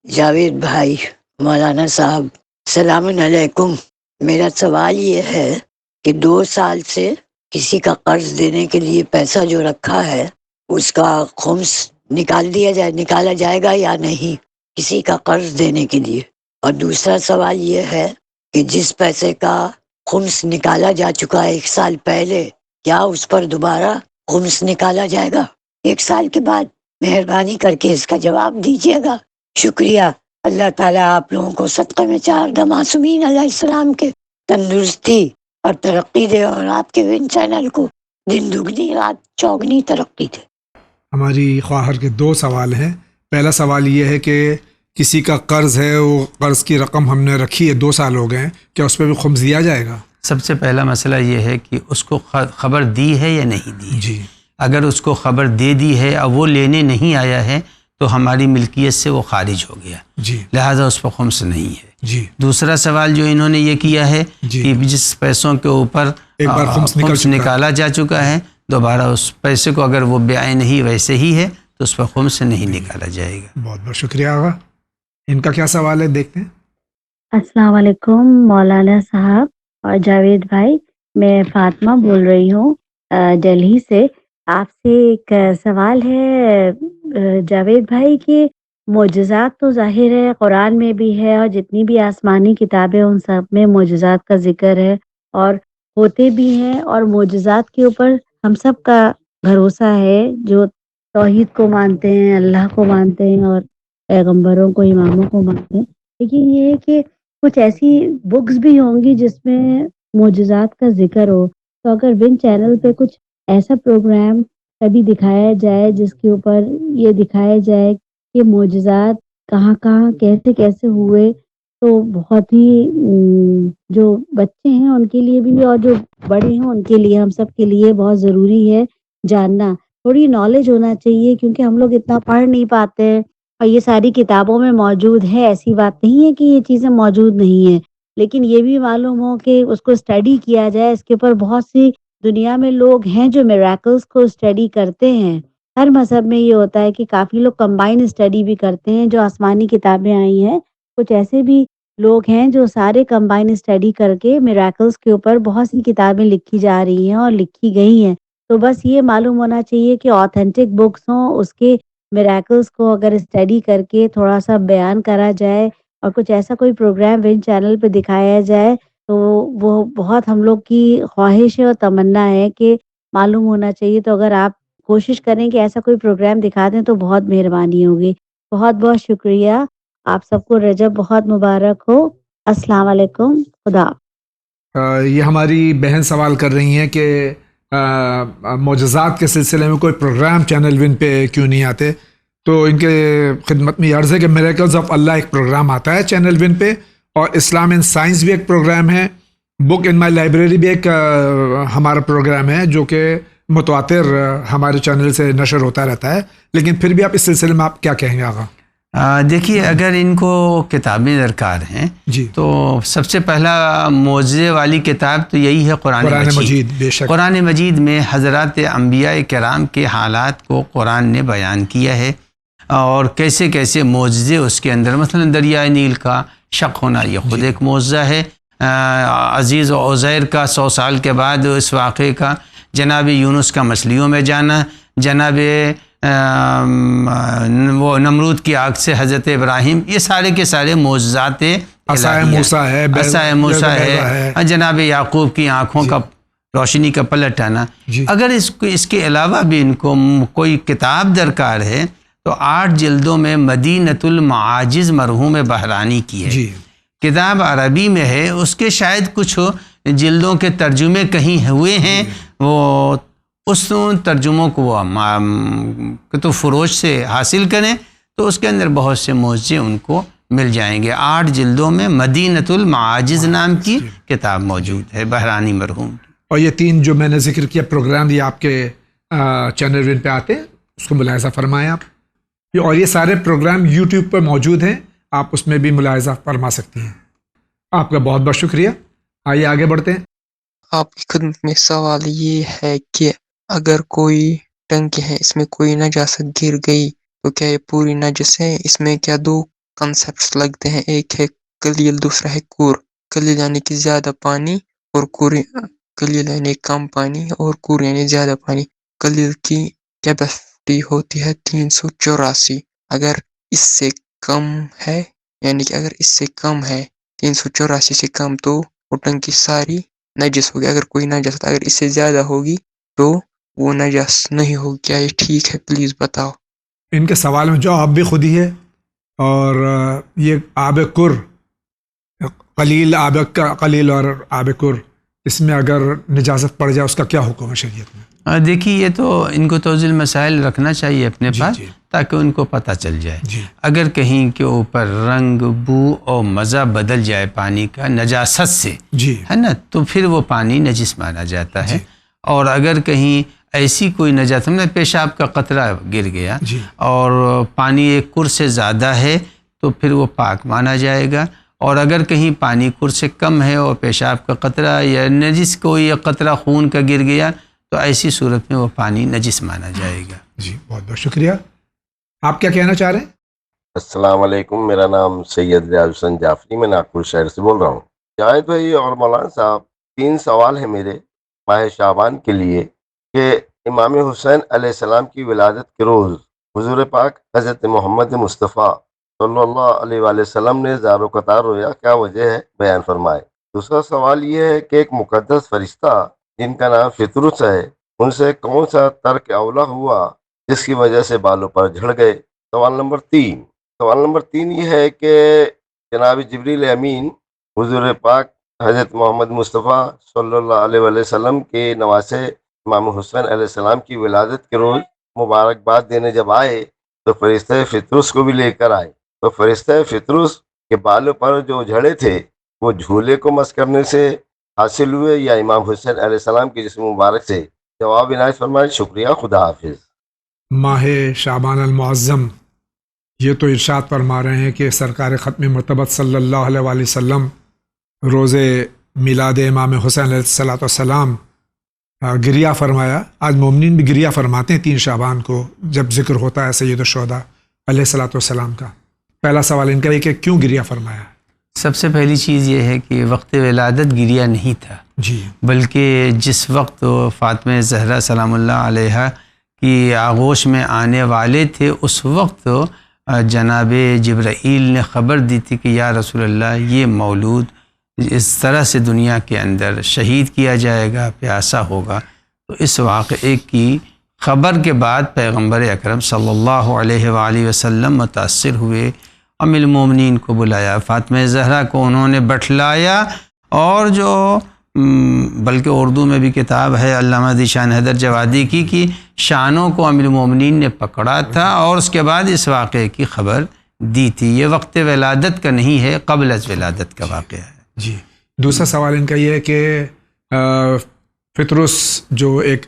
Speaker 8: جاوید بھائی، مولانا صاحب، السلام علیکم. میرا سوال یہ ہے کہ 2 سال سے کسی کا قرض دینے کے لیے پیسہ جو رکھا ہے اس کا خمس نکالا جائے گا یا نہیں، کسی کا قرض دینے کے لیے. اور دوسرا سوال یہ ہے کہ جس پیسے کا خمس نکالا جا چکا ہے 1 سال پہلے، کیا اس پر دوبارہ خمس نکالا جائے گا 1 سال کے بعد؟ مہربانی کر کے اس کا جواب دیجیے گا. شکریہ. اللہ تعالیٰ آپ لوگوں کو صدقہ میں 4 معصومین علیہ السلام کے تندرستی اور ترقی دے، اور آپ کے ون چینل کو دن دگنی رات چوگنی ترقی دے.
Speaker 1: ہماری خواہر کے 2 سوال ہیں. پہلا سوال یہ ہے کہ کسی کا قرض ہے، وہ قرض کی رقم ہم نے رکھی ہے، 2 سال ہو گئے ہیں، کیا اس پہ بھی خمس دیا جائے گا؟
Speaker 2: سب سے پہلا مسئلہ یہ ہے کہ اس کو خبر دی ہے یا نہیں دی. اگر اس کو خبر دے دی ہے اور وہ لینے نہیں آیا ہے تو ہماری ملکیت سے وہ خارج ہو گیا، لہذا اس پر خمس نہیں ہے. دوسرا سوال جو انہوں نے یہ کیا ہے کہ جس پیسوں کے اوپر
Speaker 1: ایک بار خمس
Speaker 2: نکالا جا چکا ہے، دوبارہ اس پیسے کو اگر وہ بیائے نہیں ویسے ہی ہے تو اس پر خمس نہیں نکالا جائے گا.
Speaker 1: بہت بہت شکریہ آغا. ان کا کیا سوال ہے دیکھتے ہیں.
Speaker 6: السلام علیکم مولانا صاحب اور جاوید بھائی. میں فاطمہ بول رہی ہوں دہلی سے. آپ سے ایک سوال ہے جاوید بھائی کہ معجزات تو ظاہر ہے قرآن میں بھی ہے اور جتنی بھی آسمانی کتابیں ان سب میں معجزات کا ذکر ہے اور ہوتے بھی ہیں، اور معجزات کے اوپر ہم سب کا بھروسہ ہے جو توحید کو مانتے ہیں، اللہ کو مانتے ہیں اور پیغمبروں کو، اماموں کو مانتے ہیں. لیکن یہ ہے کہ کچھ ایسی بکس بھی ہوں گی جس میں معجزات کا ذکر ہو. تو اگر ون چینل پہ کچھ ایسا پروگرام کبھی دکھایا جائے جس کے اوپر یہ دکھایا جائے کہ معجزات کہاں کہاں کیسے کیسے ہوئے، تو بہت ہی جو بچے ہیں ان کے لیے بھی اور جو بڑے ہیں ان کے لیے، ہم سب کے لیے بہت ضروری ہے جاننا. تھوڑی نالج ہونا چاہیے کیونکہ ہم لوگ اتنا پڑھ نہیں پاتے ہیں، اور یہ ساری کتابوں میں موجود ہے، ایسی بات نہیں ہے کہ یہ چیزیں موجود نہیں ہیں، لیکن یہ بھی معلوم ہو کہ اس کو اسٹڈی کیا جائے. اس کے اوپر بہت سی دنیا میں لوگ ہیں جو میراکلز کو اسٹڈی کرتے ہیں. ہر مذہب میں یہ ہوتا ہے کہ کافی لوگ کمبائن اسٹڈی بھی کرتے ہیں. جو آسمانی کتابیں آئی ہیں کچھ ایسے بھی لوگ ہیں جو سارے کمبائن اسٹڈی کر کے میراکلز کے اوپر بہت سی کتابیں لکھی جا رہی ہیں اور لکھی گئی ہیں. تو بس یہ معلوم ہونا چاہیے کہ آتھینٹک بکس ہوں، اس کے میراکلز کو اگر اسٹڈی کر کے تھوڑا سا بیان کرا جائے اور کچھ ایسا کوئی پروگرام ون چینل پہ دکھایا جائے تو وہ بہت ہم لوگ کی خواہش ہے اور تمنا ہے کہ معلوم ہونا چاہیے. تو اگر آپ کوشش کریں کہ ایسا کوئی پروگرام دکھا دیں تو بہت مہربانی ہوگی. بہت بہت شکریہ. آپ سب کو رجب بہت مبارک ہو. السلام علیکم. خدا.
Speaker 1: یہ ہماری بہن سوال کر رہی ہیں کہ معجزات کے سلسلے میں کوئی پروگرام چینل ون پہ کیوں نہیں آتے. تو ان کے خدمت میں یہ عرض ہے کہ میریکلز آف اللہ ایک پروگرام آتا ہے چینل ون پہ، اور اسلام اینڈ سائنس بھی ایک پروگرام ہے. بک ان مائی لائبریری بھی ایک ہمارا پروگرام ہے جو کہ متواتر ہمارے چینل سے نشر ہوتا رہتا ہے. لیکن پھر بھی آپ اس سلسلے میں آپ کیا کہیں گے آغا؟
Speaker 2: دیکھیے، اگر ان کو کتابیں درکار ہیں
Speaker 1: جی
Speaker 2: تو سب سے پہلا معجزے والی کتاب تو یہی ہے قرآن مجید.
Speaker 1: بے شک
Speaker 2: قرآن مجید میں حضرات انبیاء کرام کے حالات کو قرآن نے بیان کیا ہے، اور کیسے کیسے معجزے اس کے اندر، مثلا دریائے نیل کا شق ہونا یہ خود ایک معجزہ ہے. عزیز و عزیر کا 100 سال کے بعد اس واقعے کا، جناب یونس کا مچھلیوں میں جانا، جناب وہ نمرود کی آگ سے حضرت ابراہیم، یہ سارے کے سارے معجزات
Speaker 1: عصائے موسیٰ ہے،
Speaker 2: جناب یعقوب کی آنکھوں کا روشنی کا پلٹ آنا. اگر اس کے علاوہ بھی ان کو کوئی کتاب درکار ہے تو 8 جلدوں میں مدینۃ المعاجز مرحوم بحرانی کی ہے. کتاب عربی میں ہے، اس کے شاید کچھ جلدوں کے ترجمے کہیں ہوئے ہیں، وہ اس ترجموں کو وہ کتب فروش سے حاصل کریں تو اس کے اندر بہت سے معجزے ان کو مل جائیں گے. 8 جلدوں میں مدینۃ المعاجز نام کی کتاب موجود ہے بحرانی مرحوم.
Speaker 1: اور یہ 3 جو میں نے ذکر کیا پروگرام، یہ آپ کے چینل ون پہ آتے ہیں، اس کو ملاحظہ فرمائیں آپ. اور یہ سارے پروگرام یوٹیوب پر موجود ہیں، آپ اس میں بھی ملاحظہ فرما سکتی ہیں. آپ کا بہت بہت شکریہ. آئیے آگے بڑھتے ہیں.
Speaker 7: آپ کی خدمت میں سوال یہ ہے کہ اگر کوئی ٹنکی ہے، اس میں کوئی نجاست گر گئی تو کیا یہ پوری نجس ہے؟ اس میں کیا 2 کنسپٹس لگتے ہیں، ایک ہے قلیل، دوسرا ہے کور. قلیل یعنی کہ زیادہ پانی، اور کور قلیل یعنی کم پانی، اور کور یعنی زیادہ پانی. قلیل کی کیپیسٹی ہوتی ہے 384. اگر اس سے کم ہے، یعنی کہ اگر اس سے کم ہے 384 سے کم، تو وہ ٹنکی ساری نجس ہوگی. اگر کوئی نجس اگر اس سے زیادہ ہوگی تو وہ نجس نہیں ہوگی. کیا یہ ٹھیک ہے؟ پلیز بتاؤ.
Speaker 1: ان کے سوال میں جواب بھی خود ہی ہے. اور یہ آب کر، قلیل آب کا قلیل اور آب کر، اس میں اگر نجاست پڑ جائے اس کا کیا حکم ہے شریعت میں؟
Speaker 2: دیکھیے، یہ تو ان کو توضیح مسائل رکھنا چاہیے اپنے پاس تاکہ ان کو پتہ چل جائے. اگر کہیں کے اوپر رنگ، بو اور مزہ بدل جائے پانی کا نجاست سے، ہے نا، تو پھر وہ پانی نجس مانا جاتا ہے. اور اگر کہیں ایسی کوئی نجاست، میں پیشاب کا قطرہ گر گیا اور پانی ایک کر سے زیادہ ہے تو پھر وہ پاک مانا جائے گا. اور اگر کہیں پانی کر سے کم ہے اور پیشاب کا قطرہ یا نجس کوئی قطرہ خون کا گر گیا تو ایسی صورت میں وہ پانی نجس مانا جائے گا.
Speaker 1: بہت بہت شکریہ. آپ کیا کہنا چاہ رہے ہیں؟
Speaker 9: السلام علیکم، میرا نام سید ریاض حسین جعفری، میں ناگپور شہر سے بول رہا ہوں۔ جاوید بھائی اور مولانا صاحب، 3 سوال ہیں میرے ماہ شعبان کے لیے کہ امام حسین علیہ السلام کی ولادت کے روز حضور پاک حضرت محمد مصطفیٰ صلی اللہ علیہ وآلہ وسلم نے زار و قطار رویا، کیا وجہ ہے بیان فرمائے۔ دوسرا سوال یہ ہے کہ ایک مقدس فرشتہ جن کا نام فطرس ہے، ان سے کون سا ترک اولا ہوا جس کی وجہ سے بالوں پر جھڑ گئے۔ سوال نمبر 3 یہ ہے کہ جناب جبریل امین حضور پاک حضرت محمد مصطفیٰ صلی اللہ علیہ وآلہ وسلم کے نواسے امام حسین علیہ السلام کی ولادت کے روز مبارکباد دینے جب آئے تو فرشتہ فطرس کو بھی لے کر آئے، تو فرشتہ فطرس کے بالوں پر جو جھڑے تھے وہ جھولے کو مس کرنے سے حاصل ہوئے یا امام حسین علیہ السلام کے جسم مبارک سے؟ جواب عنایت فرمائے۔ شکریہ، خدا حافظ۔
Speaker 1: ماہ شعبان المعظم، یہ تو ارشاد فرما رہے ہیں کہ سرکار ختم مرتبت صلی اللہ علیہ وآلہ وسلم روز میلاد امام حسین علیہ السلام گریہ فرمایا۔ آج مومنین بھی گریہ فرماتے ہیں 3 شعبان کو جب ذکر ہوتا ہے سید الشہداء علیہ السلام کا۔ پہلا سوال ان کا ہے کہ کیوں گریہ فرمایا؟
Speaker 2: سب سے پہلی چیز یہ ہے کہ وقت ولادت گریہ نہیں تھا،
Speaker 1: جی،
Speaker 2: بلکہ جس وقت فاطمہ زہرا سلام اللہ علیہ کی آغوش میں آنے والے تھے اس وقت جناب جبرائیل نے خبر دی تھی کہ یا رسول اللہ، یہ مولود اس طرح سے دنیا کے اندر شہید کیا جائے گا، پیاسا ہوگا۔ تو اس واقعے کی خبر کے بعد پیغمبر اکرم صلی اللہ علیہ وآلہ وسلم متاثر ہوئے، ام المومنین کو بلایا، فاطمہ زہرا کو انہوں نے بٹھلایا، اور جو بلکہ اردو میں بھی کتاب ہے علامہ ذیشان حیدر جوادی کی کہ شانوں کو ام المومنین نے پکڑا تھا اور اس کے بعد اس واقعے کی خبر دی تھی۔ یہ وقت ولادت کا نہیں ہے، قبل از ولادت کا واقعہ ہے۔
Speaker 1: جی، دوسرا سوال ان کا یہ ہے کہ فطرس جو ایک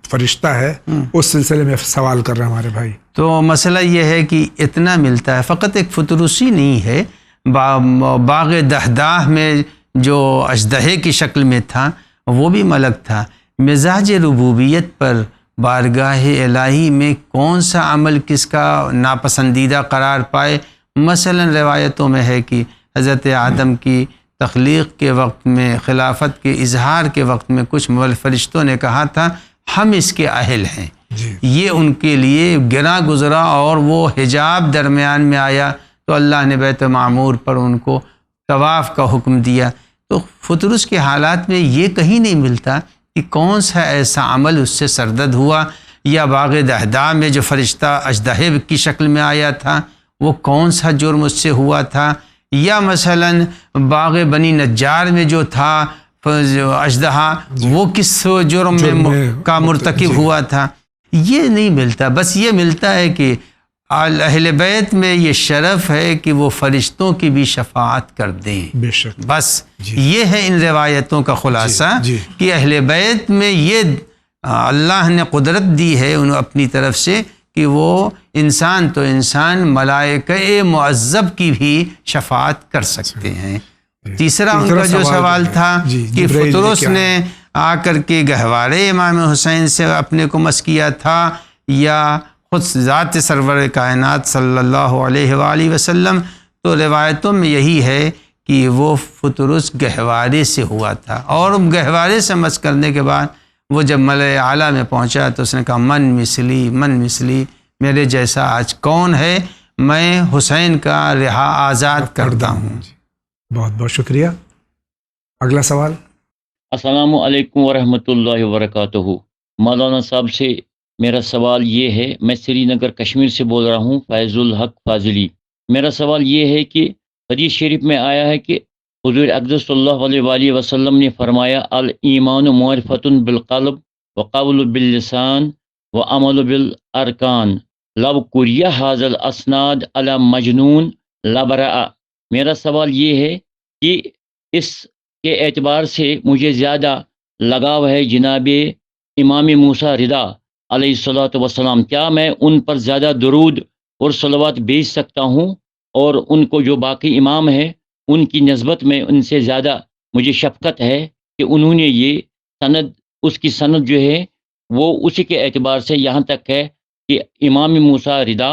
Speaker 1: فرشتہ ہے اس سلسلے میں سوال کر رہے ہیں ہمارے بھائی۔
Speaker 2: تو مسئلہ یہ ہے کہ اتنا ملتا ہے، فقط ایک فطرسی نہیں ہے، باغ دہداہ میں جو اژدہے کی شکل میں تھا وہ بھی ملک تھا۔ مزاج ربوبیت پر بارگاہ الہی میں کون سا عمل کس کا ناپسندیدہ قرار پائے؟ مثلا روایتوں میں ہے کہ حضرت آدم کی تخلیق کے وقت میں، خلافت کے اظہار کے وقت میں کچھ فرشتوں نے کہا تھا ہم اس کے اہل ہیں، یہ ان کے لیے گراں گزرا اور وہ حجاب درمیان میں آیا تو اللہ نے بیت معمور پر ان کو طواف کا حکم دیا۔ تو فطرس کے حالات میں یہ کہیں نہیں ملتا کہ کون سا ایسا عمل اس سے سردد ہوا، یا باغ دہداہ میں جو فرشتہ اژدہے کی شکل میں آیا تھا وہ کون سا جرم اس سے ہوا تھا، یا مثلا باغ بنی نجار میں جو تھا اژدہا وہ کس جرم میں کا مرتکب ہوا تھا، یہ نہیں ملتا۔ بس یہ ملتا ہے کہ اہل بیت میں یہ شرف ہے کہ وہ فرشتوں کی بھی شفاعت کر دیں،
Speaker 1: بے شک،
Speaker 2: بس یہ ہے ان روایتوں کا خلاصہ کہ اہل بیت میں یہ اللہ نے قدرت دی ہے انہوں اپنی طرف سے کہ وہ انسان تو انسان، ملائکہ معذب کی بھی شفاعت کر سکتے ہیں۔ تیسرا ان کا جو سوال تھا کہ فطرس نے آ کر کے گہوارے امام حسین سے اپنے کو مس کیا تھا یا خود ذات سرور کائنات صلی اللہ علیہ وآلہ وسلم، تو روایتوں میں یہی ہے کہ وہ فطرس گہوارے سے ہوا تھا، اور گہوارے سے مس کرنے کے بعد وہ جب ملأ اعلیٰ میں پہنچا تو اس نے کہا من مثلی میرے جیسا آج کون ہے، میں حسین کا رہا آزاد کرتا ہوں۔
Speaker 1: بہت بہت شکریہ۔ اگلا سوال۔
Speaker 10: السلام علیکم ورحمۃ اللہ وبرکاتہ۔ مولانا صاحب سے میرا سوال یہ ہے، میں سری نگر کشمیر سے بول رہا ہوں، فیض الحق فاضلی۔ میرا سوال یہ ہے کہ حدیث شریف میں آیا ہے کہ حضور اقدس صلی اللہ علیہ وآلہ وسلم نے فرمایا الایمان معرفۃ بالقلب وقول باللسان وعمل بالارکان لو قریہ ھذا الاسناد علی مجنون لبرأ۔ میرا سوال یہ ہے کہ اس کے اعتبار سے مجھے زیادہ لگاؤ ہے جناب امام موسیٰ رضا علیہ الصلوۃ والسلام، کیا میں ان پر زیادہ درود اور صلوات بھیج سکتا ہوں؟ اور ان کو جو باقی امام ہیں ان کی نسبت میں ان سے زیادہ مجھے شفقت ہے کہ انہوں نے یہ سند، اس کی سند جو ہے وہ اسی کے اعتبار سے یہاں تک ہے کہ امام موسیٰ رضا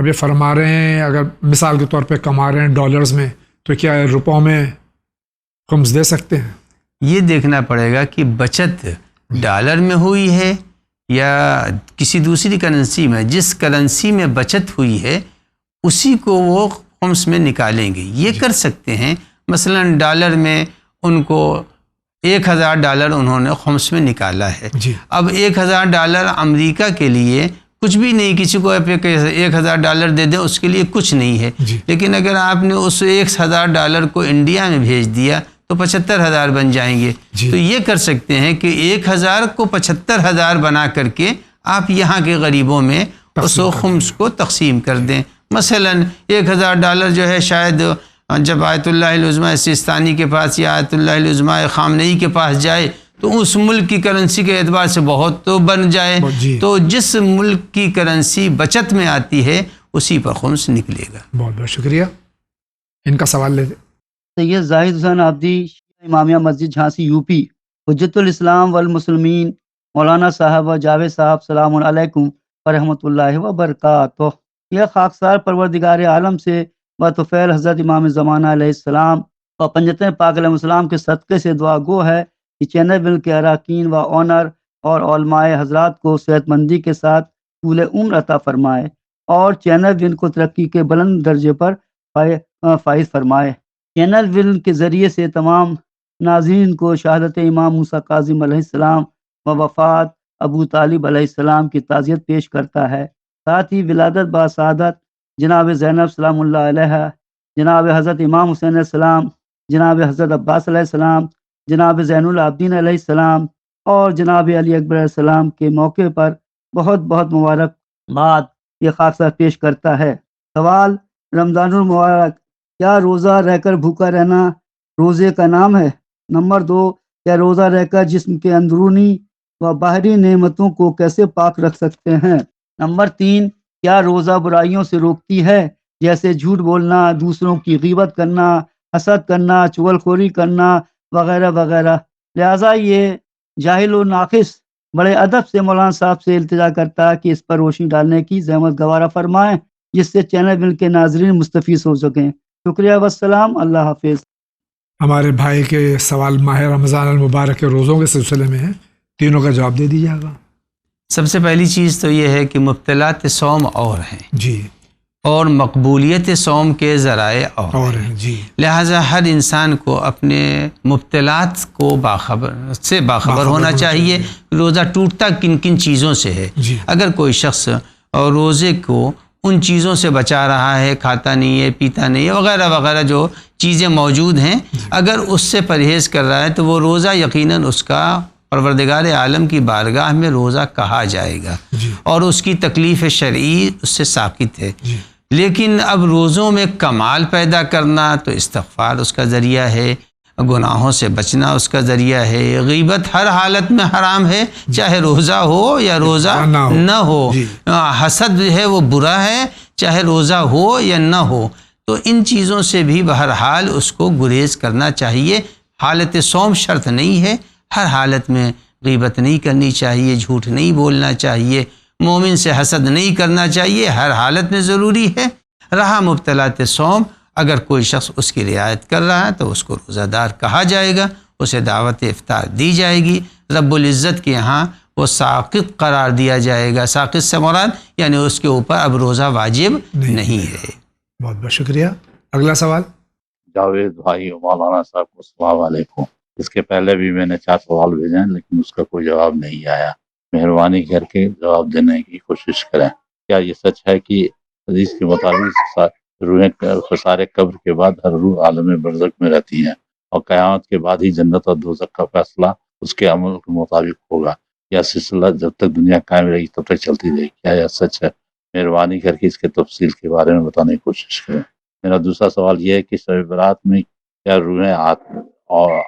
Speaker 1: اب یہ فرما رہے ہیں اگر مثال کے طور پہ کما رہے ہیں ڈالرز میں تو کیا روپوں میں خمس دے سکتے ہیں؟
Speaker 2: یہ دیکھنا پڑے گا کہ بچت ڈالر میں ہوئی ہے یا کسی دوسری کرنسی میں. جس کرنسی میں بچت ہوئی ہے اسی کو وہ خمس میں نکالیں گے. یہ کر سکتے ہیں مثلا ڈالر میں ان کو $1000 انہوں نے خمس میں نکالا ہے. اب $1000 امریکہ کے لیے کچھ بھی نہیں, کسی کو $1000 دے دیں اس کے لیے کچھ نہیں ہے. لیکن اگر آپ نے اس $1000 کو انڈیا میں بھیج دیا تو 75,000 بن جائیں گے. تو یہ کر سکتے ہیں کہ 1000 کو 75,000 بنا کر کے آپ یہاں کے غریبوں میں اس خمس کو تقسیم کر دیں. مثلا $1000 جو ہے شاید جب آیت اللہ العظمیٰ سیستانی کے پاس یا آیت اللہ العظمیٰ خامنئی کے پاس جائے تو اس ملک کی کرنسی کے اعتبار سے بہت تو بن جائے. تو جس ملک کی کرنسی بچت میں آتی ہے اسی پر خمس نکلے گا.
Speaker 1: بہت بہت شکریہ. ان کا سوال لے لیں.
Speaker 11: سید زاہد حسین عابدی امامیہ مسجد جھانسی یوپی. حجت الاسلام والمسلمین مولانا صاحب و جاوید صاحب السلام علیکم ورحمۃ اللہ وبرکاتہ. یہ خاکسار پروردگار عالم سے بطفیل حضرت امام زمانہ علیہ السلام اور پنجتن پاک علیہ السلام کے صدقے سے دعا گو ہے کہ چینل ول کے اراکین و اونر اور علماء حضرات کو صحت مندی کے ساتھ طول عمر عطا فرمائے اور چینل ول کو ترقی کے بلند درجے پر فائز فرمائے. چینل ول کے ذریعے سے تمام ناظرین کو شہادت امام موسیٰ کاظم علیہ السلام و وفات ابو طالب علیہ السلام کی تعزیت پیش کرتا ہے. ساتھ ہی ولادت باسعادت جناب زینب سلام اللہ علیہ، جناب حضرت امام حسین علیہ السلام، جناب حضرت عباس علیہ السلام، جناب زین العابدین علیہ السلام اور جناب علی اکبر علیہ السلام کے موقع پر بہت بہت مبارکباد یہ خاکسار پیش کرتا ہے. سوال: رمضان المبارک کیا روزہ رہ کر بھوکا رہنا روزے کا نام ہے؟ نمبر 2، کیا روزہ رہ کر جسم کے اندرونی و باہری نعمتوں کو کیسے پاک رکھ سکتے ہیں؟ نمبر 3، کیا روزہ برائیوں سے روکتی ہے جیسے جھوٹ بولنا، دوسروں کی غیبت کرنا، حسد کرنا، چغلخوری کرنا وغیرہ وغیرہ؟ لہٰذا یہ جاہل و ناقص بڑے ادب سے مولانا صاحب سے التجا کرتا ہے کہ اس پر روشنی ڈالنے کی زحمت گوارہ فرمائیں جس سے چینل ول کے ناظرین مستفید ہو سکیں. شکریہ والسلام. اللہ حافظ.
Speaker 1: ہمارے بھائی کے سوال ماہ رمضان المبارک کے روزوں کے سلسلے میں ہیں، تینوں کا جواب دے دیجیے گا.
Speaker 2: سب سے پہلی چیز تو یہ ہے کہ مبتلات صوم اور ہیں
Speaker 1: جی،
Speaker 2: اور مقبولیت صوم کے ذرائع اور ہیں
Speaker 1: جی.
Speaker 2: لہٰذا ہر انسان کو اپنے مبتلات کو باخبر ہونا چاہیے. روزہ ٹوٹتا کن کن چیزوں سے ہے. اگر کوئی شخص روزے کو ان چیزوں سے بچا رہا ہے، کھاتا نہیں ہے، پیتا نہیں ہے وغیرہ وغیرہ جو چیزیں موجود ہیں، اگر اس سے پرہیز کر رہا ہے تو وہ روزہ یقیناً اس کا پروردگار عالم کی بارگاہ میں روزہ کہا جائے گا اور اس کی تکلیف شرعی اس سے ساقط ہے. لیکن اب روزوں میں کمال پیدا کرنا تو استغفار اس کا ذریعہ ہے، گناہوں سے بچنا اس کا ذریعہ ہے. غیبت ہر حالت میں حرام ہے، چاہے روزہ ہو یا روزہ نہ ہو. حسد جو ہے وہ برا ہے، چاہے روزہ ہو یا نہ ہو. تو ان چیزوں سے بھی بہرحال اس کو گریز کرنا چاہیے. حالت صوم شرط نہیں ہے، ہر حالت میں غیبت نہیں کرنی چاہیے، جھوٹ نہیں بولنا چاہیے، مومن سے حسد نہیں کرنا چاہیے، ہر حالت میں ضروری ہے. رہا مبتلات صوم، اگر کوئی شخص اس کی رعایت کر رہا ہے تو اس کو روزہ دار کہا جائے گا، اسے دعوت افطار دی جائے گی. رب العزت کے ہاں وہ ساقط قرار دیا جائے گا. ساقط سے مراد یعنی اس کے اوپر اب روزہ واجب نہیں ہے.
Speaker 1: بہت بہت شکریہ. اگلا سوال
Speaker 12: جاوید بھائی مولانا صاحب کو السلام علیکم. اس کے پہلے بھی میں نے 4 سوال بھیجے ہیں لیکن اس کا کوئی جواب نہیں آیا. مہربانی کر کے جواب دینے کی کوشش کریں. کیا یہ سچ ہے کہ حدیث کے مطابق روحیں خسارے قبر کے بعد ہر روح عالم برزخ میں رہتی ہیں اور قیامت کے بعد ہی جنت اور دوزخ کا فیصلہ اس کے عمل کے مطابق ہوگا؟ یا سلسلہ جب تک دنیا قائم رہے گی تب تک چلتی رہے گی؟ کیا یہ سچ ہے؟ مہربانی کر کے اس کے تفصیل کے بارے میں بتانے کی کوشش کریں. میرا دوسرا سوال یہ ہے کہ شب برات میں کیا روحیں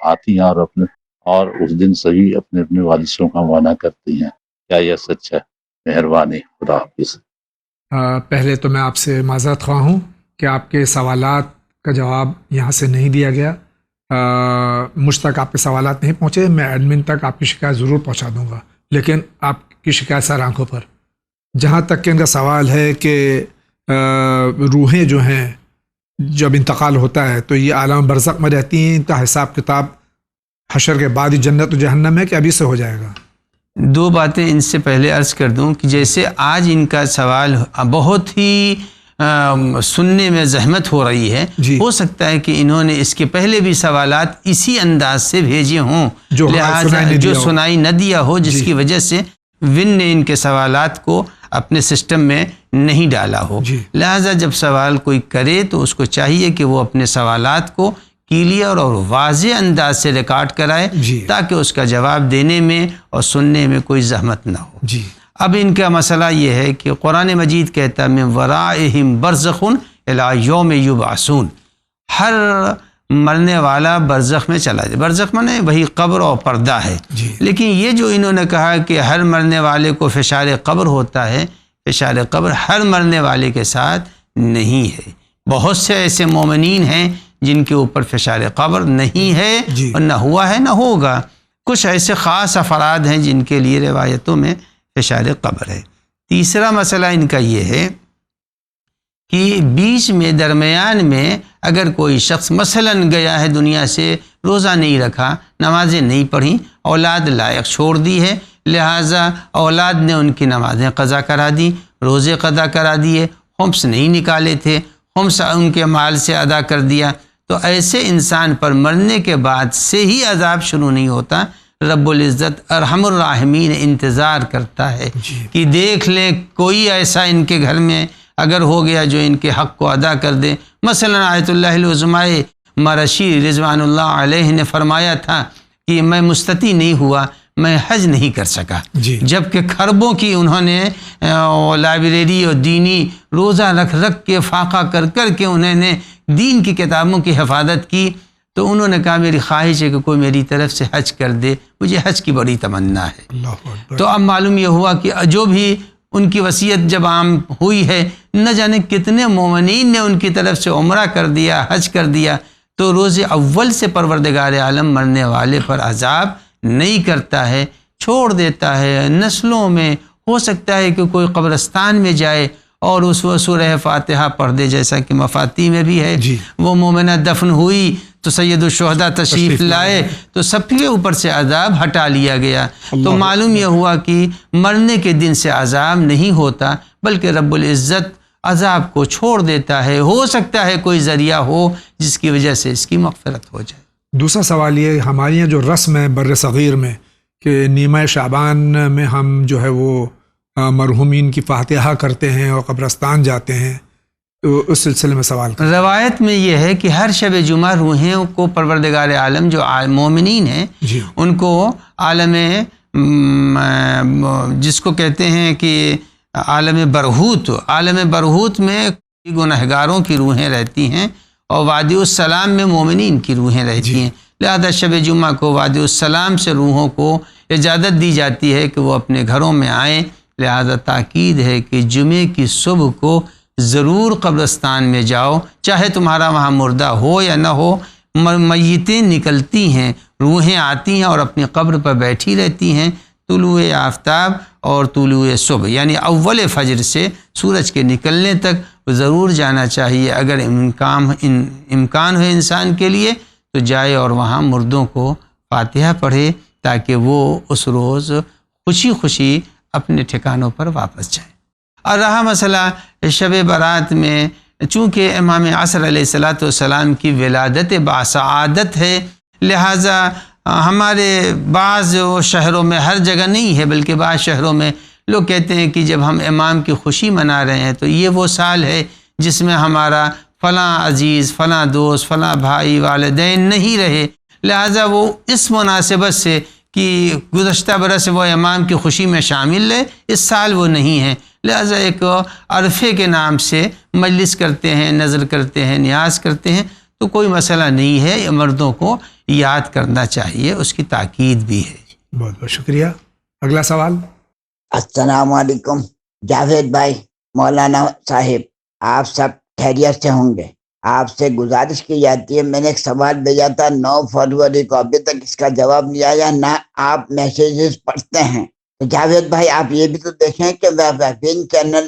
Speaker 12: آتی ہیں اور اس دن سبھی اپنے اپنے وارثوں کا معائنہ کرتی ہیں؟ کیا یہ سچ ہے؟ مہربانی. خدا حافظ.
Speaker 1: پہلے تو میں آپ سے معذرت خواہ ہوں کہ آپ کے سوالات کا جواب یہاں سے نہیں دیا گیا. مجھ تک آپ کے سوالات نہیں پہنچے. میں ایڈمن تک آپ کی شکایت ضرور پہنچا دوں گا، لیکن آپ کی شکایت سر آنکھوں پر. جہاں تک کہ ان کا سوال ہے کہ روحیں جو ہیں جب انتقال ہوتا ہے تو یہ عالم برزخ میں رہتی ہیں، ان کا حساب کتاب حشر کے بعد ہی جنت و جہنم ہے کہ ابھی سے ہو جائے گا؟
Speaker 2: دو باتیں ان سے پہلے عرض کر دوں کہ جیسے آج ان کا سوال بہت ہی سننے میں زحمت ہو رہی ہے، ہو سکتا ہے کہ انہوں نے اس کے پہلے بھی سوالات اسی انداز سے بھیجے ہوں، لہٰذا جو سنائی نہ دیا ہو، جس کی وجہ سے ون نے ان کے سوالات کو اپنے سسٹم میں نہیں ڈالا ہو۔ لہٰذا جب سوال کوئی کرے تو اس کو چاہیے کہ وہ اپنے سوالات کو کلیئر اور واضح انداز سے ریکارڈ کرائے تاکہ اس کا جواب دینے میں اور سننے میں کوئی زحمت نہ ہو۔ اب ان کا مسئلہ یہ ہے کہ قرآن مجید کہتا ہے من ورائہم برزخ الی یوم یبعثون، ہر مرنے والا برزخ میں چلا جائے۔ برزخ میں وہی قبر اور پردہ ہے، لیکن یہ جو انہوں نے کہا کہ ہر مرنے والے کو فشار قبر ہوتا ہے، فشار قبر ہر مرنے والے کے ساتھ نہیں ہے۔ بہت سے ایسے مومنین ہیں جن کے اوپر فشار قبر نہیں ہے اور نہ ہوا ہے نہ ہوگا۔ کچھ ایسے خاص افراد ہیں جن کے لیے روایتوں میں فشار قبر ہے۔ تیسرا مسئلہ ان کا یہ ہے کہ بیچ میں درمیان میں اگر کوئی شخص مثلاً گیا ہے دنیا سے، روزہ نہیں رکھا، نمازیں نہیں پڑھیں، اولاد لائق چھوڑ دی ہے، لہٰذا اولاد نے ان کی نمازیں قضا کرا دی، روزے قضا کرا دیے، خمس نہیں نکالے تھے، خمس ان کے مال سے ادا کر دیا، تو ایسے انسان پر مرنے کے بعد سے ہی عذاب شروع نہیں ہوتا۔ رب العزت ارحم الراحمین انتظار کرتا ہے کہ دیکھ لیں کوئی ایسا ان کے گھر میں اگر ہو گیا جو ان کے حق کو ادا کر دے۔ مثلا آیت اللہ العظمائے مرشی رضوان اللہ علیہ نے فرمایا تھا کہ میں مستطیع نہیں ہوا، میں حج نہیں کر سکا، جبکہ کھربوں کی انہوں نے لائبریری اور دینی روزہ رکھ رکھ کے فاقہ کر کر کے انہوں نے دین کی کتابوں کی حفاظت کی، تو انہوں نے کہا میری خواہش ہے کہ کوئی میری طرف سے حج کر دے، مجھے حج کی بڑی تمنا ہے۔ تو اب معلوم یہ ہوا کہ جو بھی ان کی وصیت جب عام ہوئی ہے، نہ جانے کتنے مومنین نے ان کی طرف سے عمرہ کر دیا، حج کر دیا۔ تو روز اول سے پروردگار عالم مرنے والے پر عذاب نہیں کرتا ہے، چھوڑ دیتا ہے۔ نسلوں میں ہو سکتا ہے کہ کوئی قبرستان میں جائے اور اس وہ سورہ فاتحہ پڑھ دے، جیسا کہ مفاتی میں بھی ہے، وہ مومنہ دفن ہوئی تو سید الشہداء تشریف لائے تو سب کے اوپر سے عذاب ہٹا لیا گیا۔ تو معلوم یہ ہوا کہ مرنے کے دن سے عذاب نہیں ہوتا، بلکہ رب العزت عذاب کو چھوڑ دیتا ہے۔ ہو سکتا ہے کوئی ذریعہ ہو جس کی وجہ سے اس کی مغفرت ہو جائے۔
Speaker 1: دوسرا سوال یہ، ہمارے یہاں جو رسم ہے بر صغیر میں کہ نیمہ شعبان میں ہم جو ہے وہ مرحومین کی فاتحہ کرتے ہیں اور قبرستان جاتے ہیں، تو اس سلسلے میں سوال کریں۔
Speaker 2: روایت میں یہ ہے کہ ہر شب جمعہ روحیں کو پروردگار عالم جو مومنین ہیں ان کو عالم جس کو کہتے ہیں کہ عالم برہوت میں گنہگاروں کی روحیں رہتی ہیں اور وادی السلام میں مومنین کی روحیں رہتی ہیں، لہذا شب جمعہ کو وادی السلام سے روحوں کو اجازت دی جاتی ہے کہ وہ اپنے گھروں میں آئیں۔ لہذا تاکید ہے کہ جمعے کی صبح کو ضرور قبرستان میں جاؤ، چاہے تمہارا وہاں مردہ ہو یا نہ ہو، میتیں نکلتی ہیں، روحیں آتی ہیں اور اپنی قبر پر بیٹھی رہتی ہیں طلوع آفتاب اور طلوع صبح، یعنی اول فجر سے سورج کے نکلنے تک ضرور جانا چاہیے۔ اگر امکان ہو انسان کے لیے تو جائے اور وہاں مردوں کو فاتحہ پڑھے تاکہ وہ اس روز خوشی خوشی اپنے ٹھکانوں پر واپس جائیں۔ اور رہا مسئلہ شب برات میں، چونکہ امام عصر علیہ السلام کی ولادت باسعادت ہے، لہٰذا ہمارے بعض شہروں میں، ہر جگہ نہیں ہے بلکہ بعض شہروں میں لوگ کہتے ہیں کہ جب ہم امام کی خوشی منا رہے ہیں تو یہ وہ سال ہے جس میں ہمارا فلاں عزیز، فلاں دوست، فلاں بھائی، والدین نہیں رہے، لہٰذا وہ اس مناسبت سے کہ گزشتہ برس وہ امام کی خوشی میں شامل ہے، اس سال وہ نہیں ہے، لہٰذا ایک عرفے کے نام سے مجلس کرتے ہیں، نظر کرتے ہیں، نیاز کرتے ہیں، تو کوئی مسئلہ نہیں ہے، یہ مردوں کو یاد کرنا چاہیے، اس کی تاکید بھی ہے۔
Speaker 1: بہت بہت شکریہ۔ اگلا سوال۔
Speaker 13: السلام علیکم جاوید بھائی، مولانا صاحب، آپ سب خیریت سے ہوں گے؟ آپ سے گزارش کی جاتی ہے، میں نے ایک سوال بھیجا تھا 9 فروری کو، ابھی تک اس کا جواب نہیں آیا، نہ آپ میسیجز پڑھتے ہیں۔ تو جاوید بھائی آپ یہ بھی تو دیکھیں کہ ویبین چینل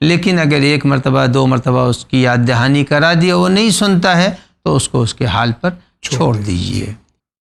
Speaker 2: لیکن اگر ایک مرتبہ 2 مرتبہ اس کی یاد دہانی کرا دی اور وہ نہیں سنتا ہے تو اس کو اس کے حال پر چھوڑ دیجیے۔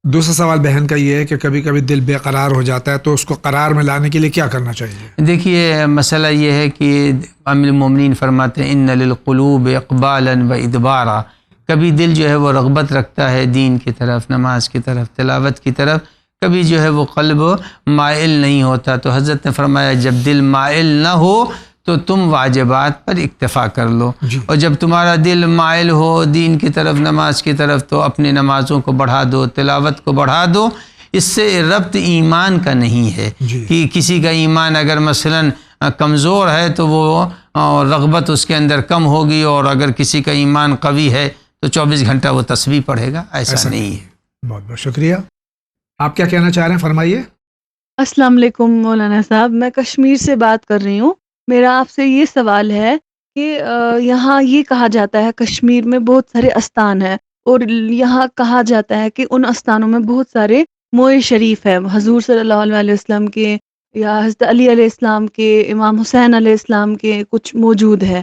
Speaker 1: دوسرا سوال بہن کا یہ ہے کہ کبھی کبھی دل بے قرار ہو جاتا ہے، تو اس کو قرار میں لانے کے لیے کیا کرنا چاہیے؟
Speaker 2: دیکھیے مسئلہ یہ ہے کہ ام المومنین فرماتے ہیں ان للقلوب اقبالا و ادبارا، کبھی دل جو ہے وہ رغبت رکھتا ہے دین کی طرف، نماز کی طرف، تلاوت کی طرف، کبھی جو ہے وہ قلب مائل نہیں ہوتا۔ تو حضرت نے فرمایا جب دل مائل نہ ہو تو تم واجبات پر اکتفا کر لو، اور جب تمہارا دل مائل ہو دین کی طرف، نماز کی طرف، تو اپنی نمازوں کو بڑھا دو، تلاوت کو بڑھا دو۔ اس سے ربط ایمان کا نہیں ہے کہ کسی کا ایمان اگر مثلاً کمزور ہے تو وہ رغبت اس کے اندر کم ہوگی، اور اگر کسی کا ایمان قوی ہے تو 24 گھنٹہ وہ تسبیح پڑھے گا، ایسا نہیں ہے۔
Speaker 1: بہت بہت شکریہ۔ آپ کیا کہنا چاہ رہے ہیں، فرمائیے۔
Speaker 14: السلام علیکم مولانا صاحب، میں کشمیر سے بات کر رہی ہوں۔ میرا آپ سے یہ سوال ہے کہ یہاں یہ کہا جاتا ہے کشمیر میں بہت سارے استان ہیں، اور یہاں کہا جاتا ہے کہ ان استانوں میں بہت سارے موئے شریف ہیں، حضور صلی اللہ علیہ وسلم کے یا حضرت علی علیہ السلام کے، امام حسین علیہ السلام کے کچھ موجود ہے۔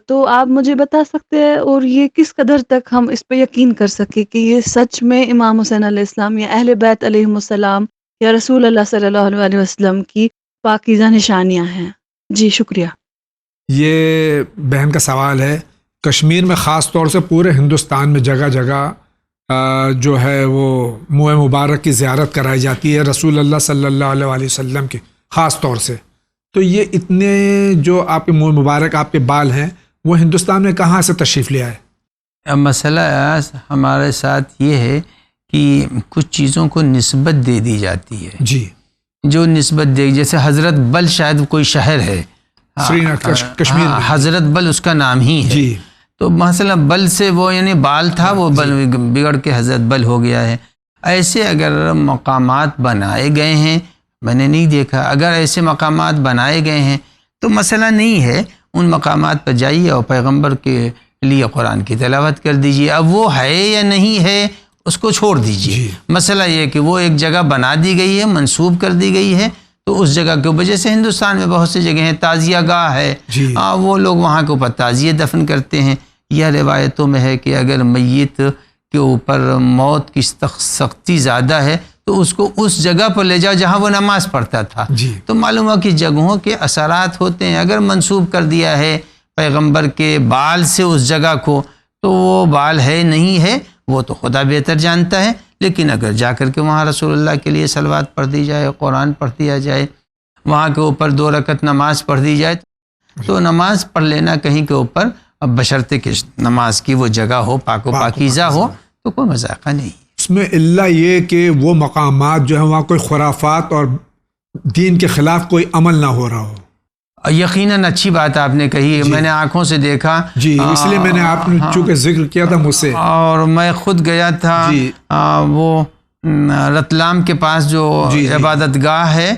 Speaker 14: تو آپ مجھے بتا سکتے ہیں اور یہ کس قدر تک ہم اس پہ یقین کر سکیں کہ یہ سچ میں امام حسین علیہ السلام یا اہل بیت علیہم السلام یا رسول اللہ صلی اللہ علیہ وسلم کی پاکیزہ نشانیاں ہیں؟ جی شکریہ۔
Speaker 1: یہ بہن کا سوال ہے، کشمیر میں خاص طور سے پورے ہندوستان میں جگہ جگہ جو ہے وہ موئے مبارک کی زیارت کرائی جاتی ہے رسول اللہ صلی اللہ علیہ وسلم کی خاص طور سے، تو یہ اتنے جو آپ کے موئے مبارک، آپ کے بال ہیں، وہ ہندوستان میں کہاں سے تشریف لے آئے؟
Speaker 2: اب مسئلہ ہمارے ساتھ یہ ہے کہ کچھ چیزوں کو نسبت دے دی جاتی ہے،
Speaker 1: جی،
Speaker 2: جو نسبت دے، جیسے حضرت بل شاید کوئی شہر ہے
Speaker 1: سری نگر کشمیر میں،
Speaker 2: حضرت بل اس کا نام ہی ہے،
Speaker 1: جی،
Speaker 2: تو مثلا بل سے وہ یعنی بال تھا، وہ بل بگڑ کے حضرت بل ہو گیا ہے۔ ایسے اگر مقامات بنائے گئے ہیں، میں نے نہیں دیکھا، اگر ایسے مقامات بنائے گئے ہیں تو مسئلہ نہیں ہے، ان مقامات پر جائیے اور پیغمبر کے لیے قرآن کی تلاوت کر دیجیے۔ اب وہ ہے یا نہیں ہے اس کو چھوڑ دیجیے، مسئلہ یہ کہ وہ ایک جگہ بنا دی گئی ہے، منسوب کر دی گئی ہے، تو اس جگہ کے اوپر، جیسے ہندوستان میں بہت سی جگہیں ہیں، تعزیہ گاہ ہے، وہ لوگ وہاں کے اوپر تعزیے دفن کرتے ہیں۔ یہ روایتوں میں ہے کہ اگر میت کے اوپر موت کی سختی زیادہ ہے تو اس کو اس جگہ پر لے جاؤ جہاں وہ نماز پڑھتا تھا، تو معلوم ہو کہ جگہوں کے اثرات ہوتے ہیں۔ اگر منسوب کر دیا ہے پیغمبر کے بال سے اس جگہ کو، تو وہ بال ہے نہیں ہے وہ تو خدا بہتر جانتا ہے، لیکن اگر جا کر کے وہاں رسول اللہ کے لیے صلوات پڑھ دی جائے، قرآن پڑھ دیا جائے، وہاں کے اوپر 2 رکعت نماز پڑھ دی جائے، تو نماز پڑھ لینا کہیں کے اوپر، اب بشرطے کہ نماز کی وہ جگہ ہو، پاک و پاکیزہ ہو، تو کوئی مذاقہ نہیں۔
Speaker 1: اس میں اللہ یہ کہ وہ مقامات جو ہیں وہاں کوئی خرافات اور دین کے خلاف کوئی عمل نہ ہو رہا ہو۔
Speaker 2: یقیناً اچھی بات آپ نے کہی ہے، میں نے آنکھوں سے دیکھا،
Speaker 1: جی، اس لیے میں نے آپ نے چونکہ ذکر کیا تھا مجھ سے،
Speaker 2: اور میں خود گیا تھا وہ رتلام کے پاس جو عبادت گاہ ہے،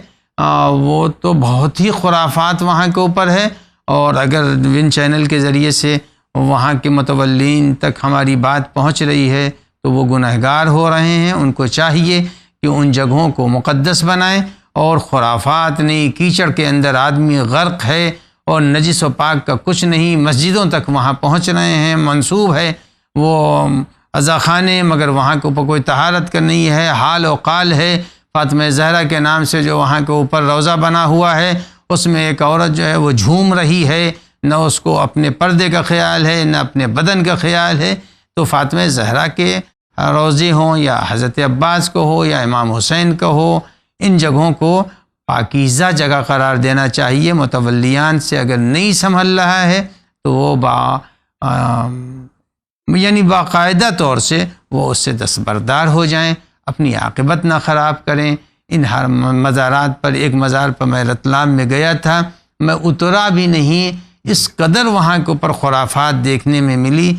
Speaker 2: وہ تو بہت ہی خرافات وہاں کے اوپر ہے، اور اگر ون چینل کے ذریعے سے وہاں کے متولین تک ہماری بات پہنچ رہی ہے تو وہ گنہگار ہو رہے ہیں۔ ان کو چاہیے کہ ان جگہوں کو مقدس بنائیں، اور خرافات نہیں، کیچڑ کے اندر آدمی غرق ہے اور نجس و پاک کا کچھ نہیں، مسجدوں تک وہاں پہنچ رہے ہیں، منسوب ہے وہ عزاخانے، مگر وہاں کے اوپر کوئی طہارت کا نہیں ہے، حال و قال ہے۔ فاطمہ زہرا کے نام سے جو وہاں کے اوپر روضہ بنا ہوا ہے، اس میں ایک عورت جو ہے وہ جھوم رہی ہے، نہ اس کو اپنے پردے کا خیال ہے، نہ اپنے بدن کا خیال ہے۔ تو فاطمہ زہرا کے روضے ہوں یا حضرت عباس کو ہو یا امام حسین کا ہو، ان جگہوں کو پاکیزہ جگہ قرار دینا چاہیے۔ متولیان سے اگر نہیں سنبھل رہا ہے تو وہ یعنی باقاعدہ طور سے وہ اس سے دستبردار ہو جائیں، اپنی عاقبت نہ خراب کریں۔ ان ہر مزارات پر، ایک مزار پر میں رتلام میں گیا تھا، میں اترا بھی نہیں، اس قدر وہاں کے اوپر خرافات دیکھنے میں ملی،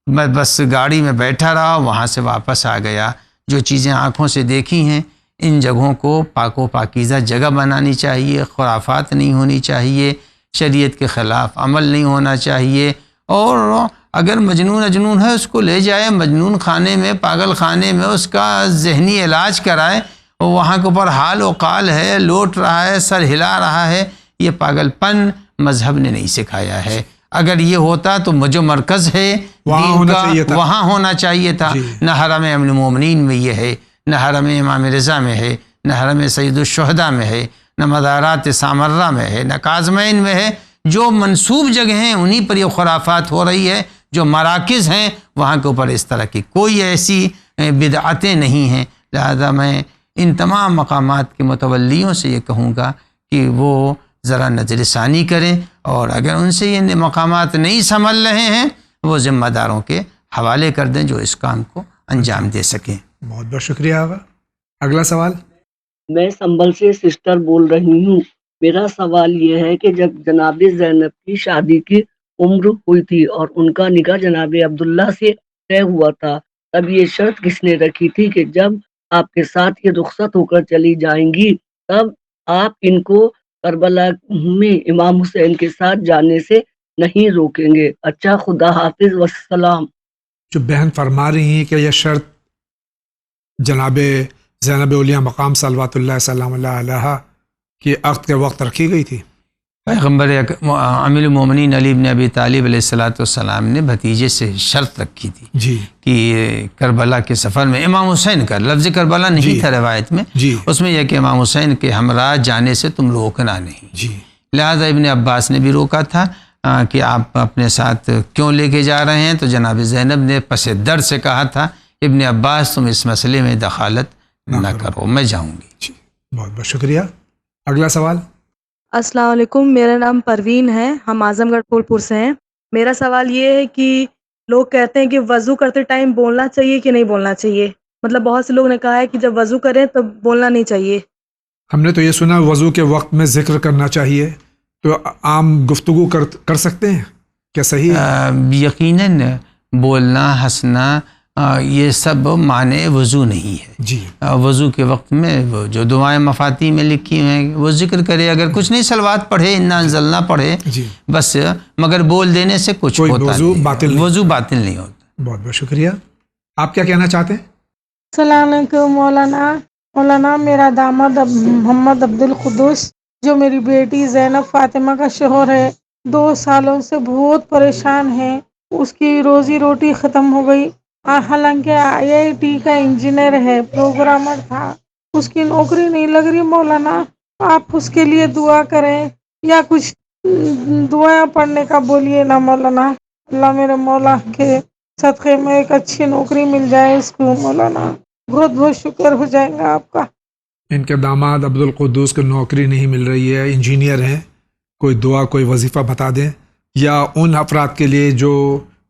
Speaker 2: میں بس گاڑی میں بیٹھا رہا، وہاں سے واپس آ گیا۔ جو چیزیں آنکھوں سے دیکھی ہیں، ان جگہوں کو پاک و پاکیزہ جگہ بنانی چاہیے، خرافات نہیں ہونی چاہیے، شریعت کے خلاف عمل نہیں ہونا چاہیے، اور اگر مجنون ہے اس کو لے جائے مجنون خانے میں، پاگل خانے میں، اس کا ذہنی علاج کرائے، اور وہاں کے اوپر حال و قال ہے، لوٹ رہا ہے، سر ہلا رہا ہے، یہ پاگل پن مذہب نے نہیں سکھایا ہے. اگر یہ ہوتا تو جو مرکز ہے وہاں ہونا چاہیے تھا. نہ حرم ام المومنین میں یہ ہے، نہ حرم امام رضا میں ہے، نہ حرم سید الشہداء میں ہے، نہ مزارات سامرہ میں ہے، نہ کاظمین میں ہے. جو منسوب جگہ ہیں انہی پر یہ خرافات ہو رہی ہے. جو مراکز ہیں وہاں کے اوپر اس طرح کی کوئی ایسی بدعتیں نہیں ہیں. لہذا میں ان تمام مقامات کے متولیوں سے یہ کہوں گا کہ وہ ذرا نظر ثانی کریں، اور اگر ان سے یہ مقامات نہیں سنبھل رہے ہیں وہ ذمہ داروں کے حوالے کر دیں جو اس کام کو انجام دے سکیں.
Speaker 1: بہت بہت شکریہ آغا. اگلا سوال.
Speaker 15: میں سنبھل سے سسٹر بول رہی ہوں. میرا سوال یہ ہے کہ جب جناب زینب کی شادی کی عمر ہوئی تھی اور ان کا نکاح جناب عبداللہ سے طے ہوا تھا، تب یہ شرط کس نے رکھی تھی کہ جب آپ کے ساتھ یہ رخصت ہو کر چلی جائیں گی تب آپ ان کو کربلا میں امام حسین کے ساتھ جانے سے نہیں روکیں گے؟ اچھا، خدا حافظ والسلام.
Speaker 1: جو بہن فرما رہی ہیں کہ یہ شرط جناب زینب اولیاء مقام صلوات اللہ سلام اللہ علیہ کے عقد کے وقت رکھی گئی تھی.
Speaker 2: پیغمبر امیر المومنین علی بن ابی طالب علیہ الصلوۃ والسلام نے بھتیجے سے شرط رکھی تھی
Speaker 1: جی
Speaker 2: کہ کربلا کے سفر میں امام حسین کا لفظ کربلا نہیں تھا روایت میں، اس میں یہ کہ امام حسین کے ہمراہ جانے سے تم روکنا نہیں. لہذا ابن عباس نے بھی روکا تھا کہ آپ اپنے ساتھ کیوں لے کے جا رہے ہیں، تو جناب زینب نے پس در سے کہا تھا ابن عباس تم اس مسئلے میں دخالت نہ کرو، میں جاؤں گی.
Speaker 1: بہت بہت شکریہ. اگلا سوال.
Speaker 16: السلام علیکم، میرا نام پروین ہے، ہم اعظم گڑھ پھولپور سے ہیں. میرا سوال یہ ہے کہ لوگ کہتے ہیں کہ وضو کرتے ٹائم بولنا چاہیے کہ نہیں بولنا چاہیے. مطلب بہت سے لوگ نے کہا ہے کہ جب وضو کریں تو بولنا نہیں چاہیے.
Speaker 1: ہم نے تو یہ سنا وضو کے وقت میں ذکر کرنا چاہیے، تو عام گفتگو کر سکتے ہیں کیا؟ صحیح ہے.
Speaker 2: یقیناً بولنا، ہنسنا، یہ سب معنی وضو نہیں ہے.
Speaker 1: جی
Speaker 2: وضو کے وقت میں وہ جو دعائیں مفاتی میں لکھی ہیں وہ ذکر کرے، اگر کچھ نہیں صلوات پڑھے، انا انزلنا پڑھے بس، مگر بول دینے سے کچھ ہوتا نہیں، وضو باطل نہیں ہوتا.
Speaker 1: بہت بہت شکریہ. آپ کیا کہنا چاہتے ہیں؟
Speaker 17: السلام علیکم مولانا میرا داماد محمد عبدالقدوس جو میری بیٹی زینب فاطمہ کا شوہر ہے 2 سالوں سے بہت پریشان ہے. اس کی روزی روٹی ختم ہو گئی، حالانکہ IIT کا انجینئر ہے، پروگرامر تھا، اس کی نوکری نہیں لگ رہی. مولانا آپ اس کے لیے دعا کریں یا کچھ دعائیں پڑھنے کا بولیے نا مولانا. اللہ میرے مولا کے صدقے میں ایک اچھی نوکری مل جائے اس کو. مولانا بہت بہت شکر ہو جائے گا آپ کا.
Speaker 1: ان کے داماد عبدالقدوس کو نوکری نہیں مل رہی ہے، انجینئر ہیں، کوئی دعا کوئی وظیفہ بتا دیں، یا ان افراد کے لیے جو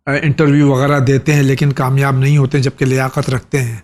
Speaker 1: انٹرویو وغیرہ دیتے ہیں لیکن کامیاب نہیں ہوتے جبکہ لیاقت رکھتے ہیں،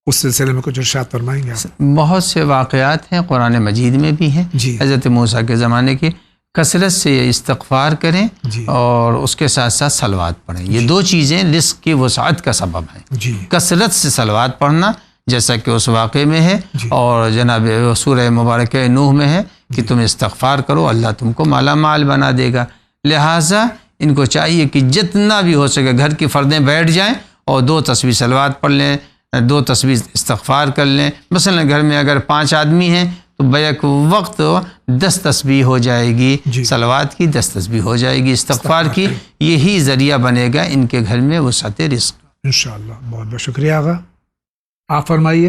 Speaker 1: اس سلسلے میں کچھ ارشاد فرمائیں گے آپ؟
Speaker 2: بہت سے واقعات ہیں قرآن مجید میں بھی ہیں. حضرت موسیٰ کے زمانے کے. کثرت سے استغفار کریں اور اس کے ساتھ ساتھ صلوات پڑھیں. یہ 2 چیزیں رزق کی وسعت کا سبب ہیں. کثرت سے صلوات پڑھنا جیسا کہ اس واقعے میں ہے، اور جناب سورہ مبارکہ نوح میں ہے کہ تم استغفار کرو اللہ تم کو مالا مال بنا دے گا. لہٰذا ان کو چاہیے کہ جتنا بھی ہو سکے گھر کی فردیں بیٹھ جائیں اور 2 تسبیح صلوات پڑھ لیں، 2 تسبیح استغفار کر لیں. مثلا گھر میں اگر 5 آدمی ہیں تو بیک وقت 10 تسبیح ہو جائے گی، صلوات کی 10 تسبیح ہو جائے گی، استغفار کی. یہی ذریعہ بنے گا ان کے گھر میں وسعت رزق.
Speaker 1: انشاءاللہ. بہت بہت شکریہ آغا. آپ فرمائیے.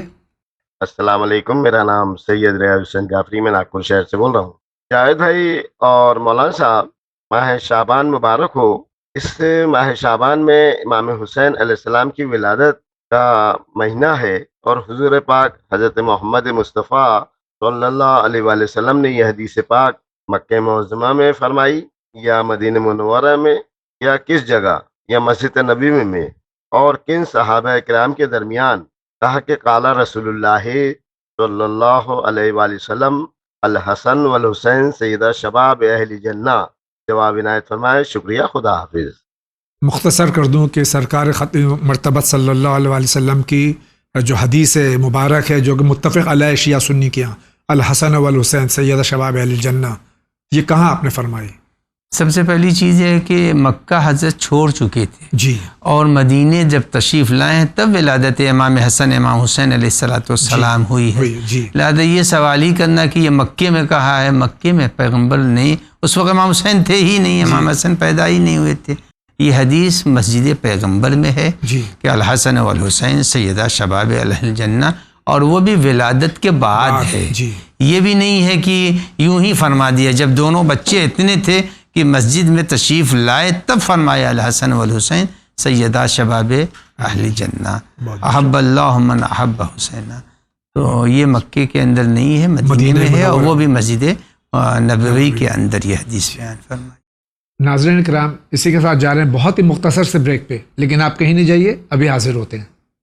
Speaker 9: السلام علیکم، میرا نام سید ریاض حسین جعفری، میں ناگپور شہر سے بول رہا ہوں. جاوید بھائی اور مولانا صاحب، ماہ شعبان مبارک ہو. اس ماہ شعبان میں امام حسین علیہ السلام کی ولادت کا مہینہ ہے، اور حضور پاک حضرت محمد مصطفیٰ صلی اللہ علیہ وآلہ وسلم نے یہ حدیث پاک مکہ معظمہ میں فرمائی یا مدینہ منورہ میں یا کس جگہ یا مسجد نبی میں اور کن صحابہ کرام کے درمیان کہا کہ قال رسول اللہ صلی اللہ علیہ وآلہ وسلم الحسن والحسین سیدہ شباب اہل جنہ؟ جواب عنایت فرمائے. شکریہ، خدا حافظ.
Speaker 1: مختصر کر دوں کہ سرکار مرتبت صلی اللہ علیہ وآلہ وسلم کی جو حدیث مبارک ہے جو کہ متفق علیہ شیعہ سنی کے یہاں، الحسن والحسین سید شباب اہل الجنہ، یہ کہاں آپ نے فرمائی؟
Speaker 2: سب سے پہلی چیز یہ ہے کہ مکہ حضرت چھوڑ چکے تھے
Speaker 1: جی،
Speaker 2: اور مدینے جب تشریف لائے ہیں تب ولادت امام حسن امام حسین علیہ الصلوۃ والسلام ہوئی ہے.
Speaker 1: جی
Speaker 2: لہٰذا یہ سوال ہی کرنا کہ یہ مکے میں کہا ہے، مکے میں پیغمبر نہیں، اس وقت امام حسین تھے ہی نہیں، امام حسن پیدا ہی نہیں ہوئے تھے. یہ حدیث مسجد پیغمبر میں ہے
Speaker 1: جی
Speaker 2: کہ الحسن والحسین سیدہ شباب اہل الجنہ، اور وہ بھی ولادت کے بعد ہے.
Speaker 1: جی
Speaker 2: یہ بھی نہیں ہے کہ یوں ہی فرما دیا، جب دونوں بچے اتنے تھے کہ مسجد میں تشریف لائے تب فرمایا الحسن والحسین سیدہ شباب اہل جنہ، احب اللہ من احب حسین. تو یہ مکے کے اندر نہیں ہے، مدینے میں ہے، اور وہ بھی مسجد نبوی کے اندر یہ حدیث بیان فرمائی.
Speaker 1: ناظرین کرام، اسی کے ساتھ جا رہے ہیں بہت ہی مختصر سے بریک پہ، لیکن آپ کہیں نہیں جائیے، ابھی حاضر ہوتے ہیں.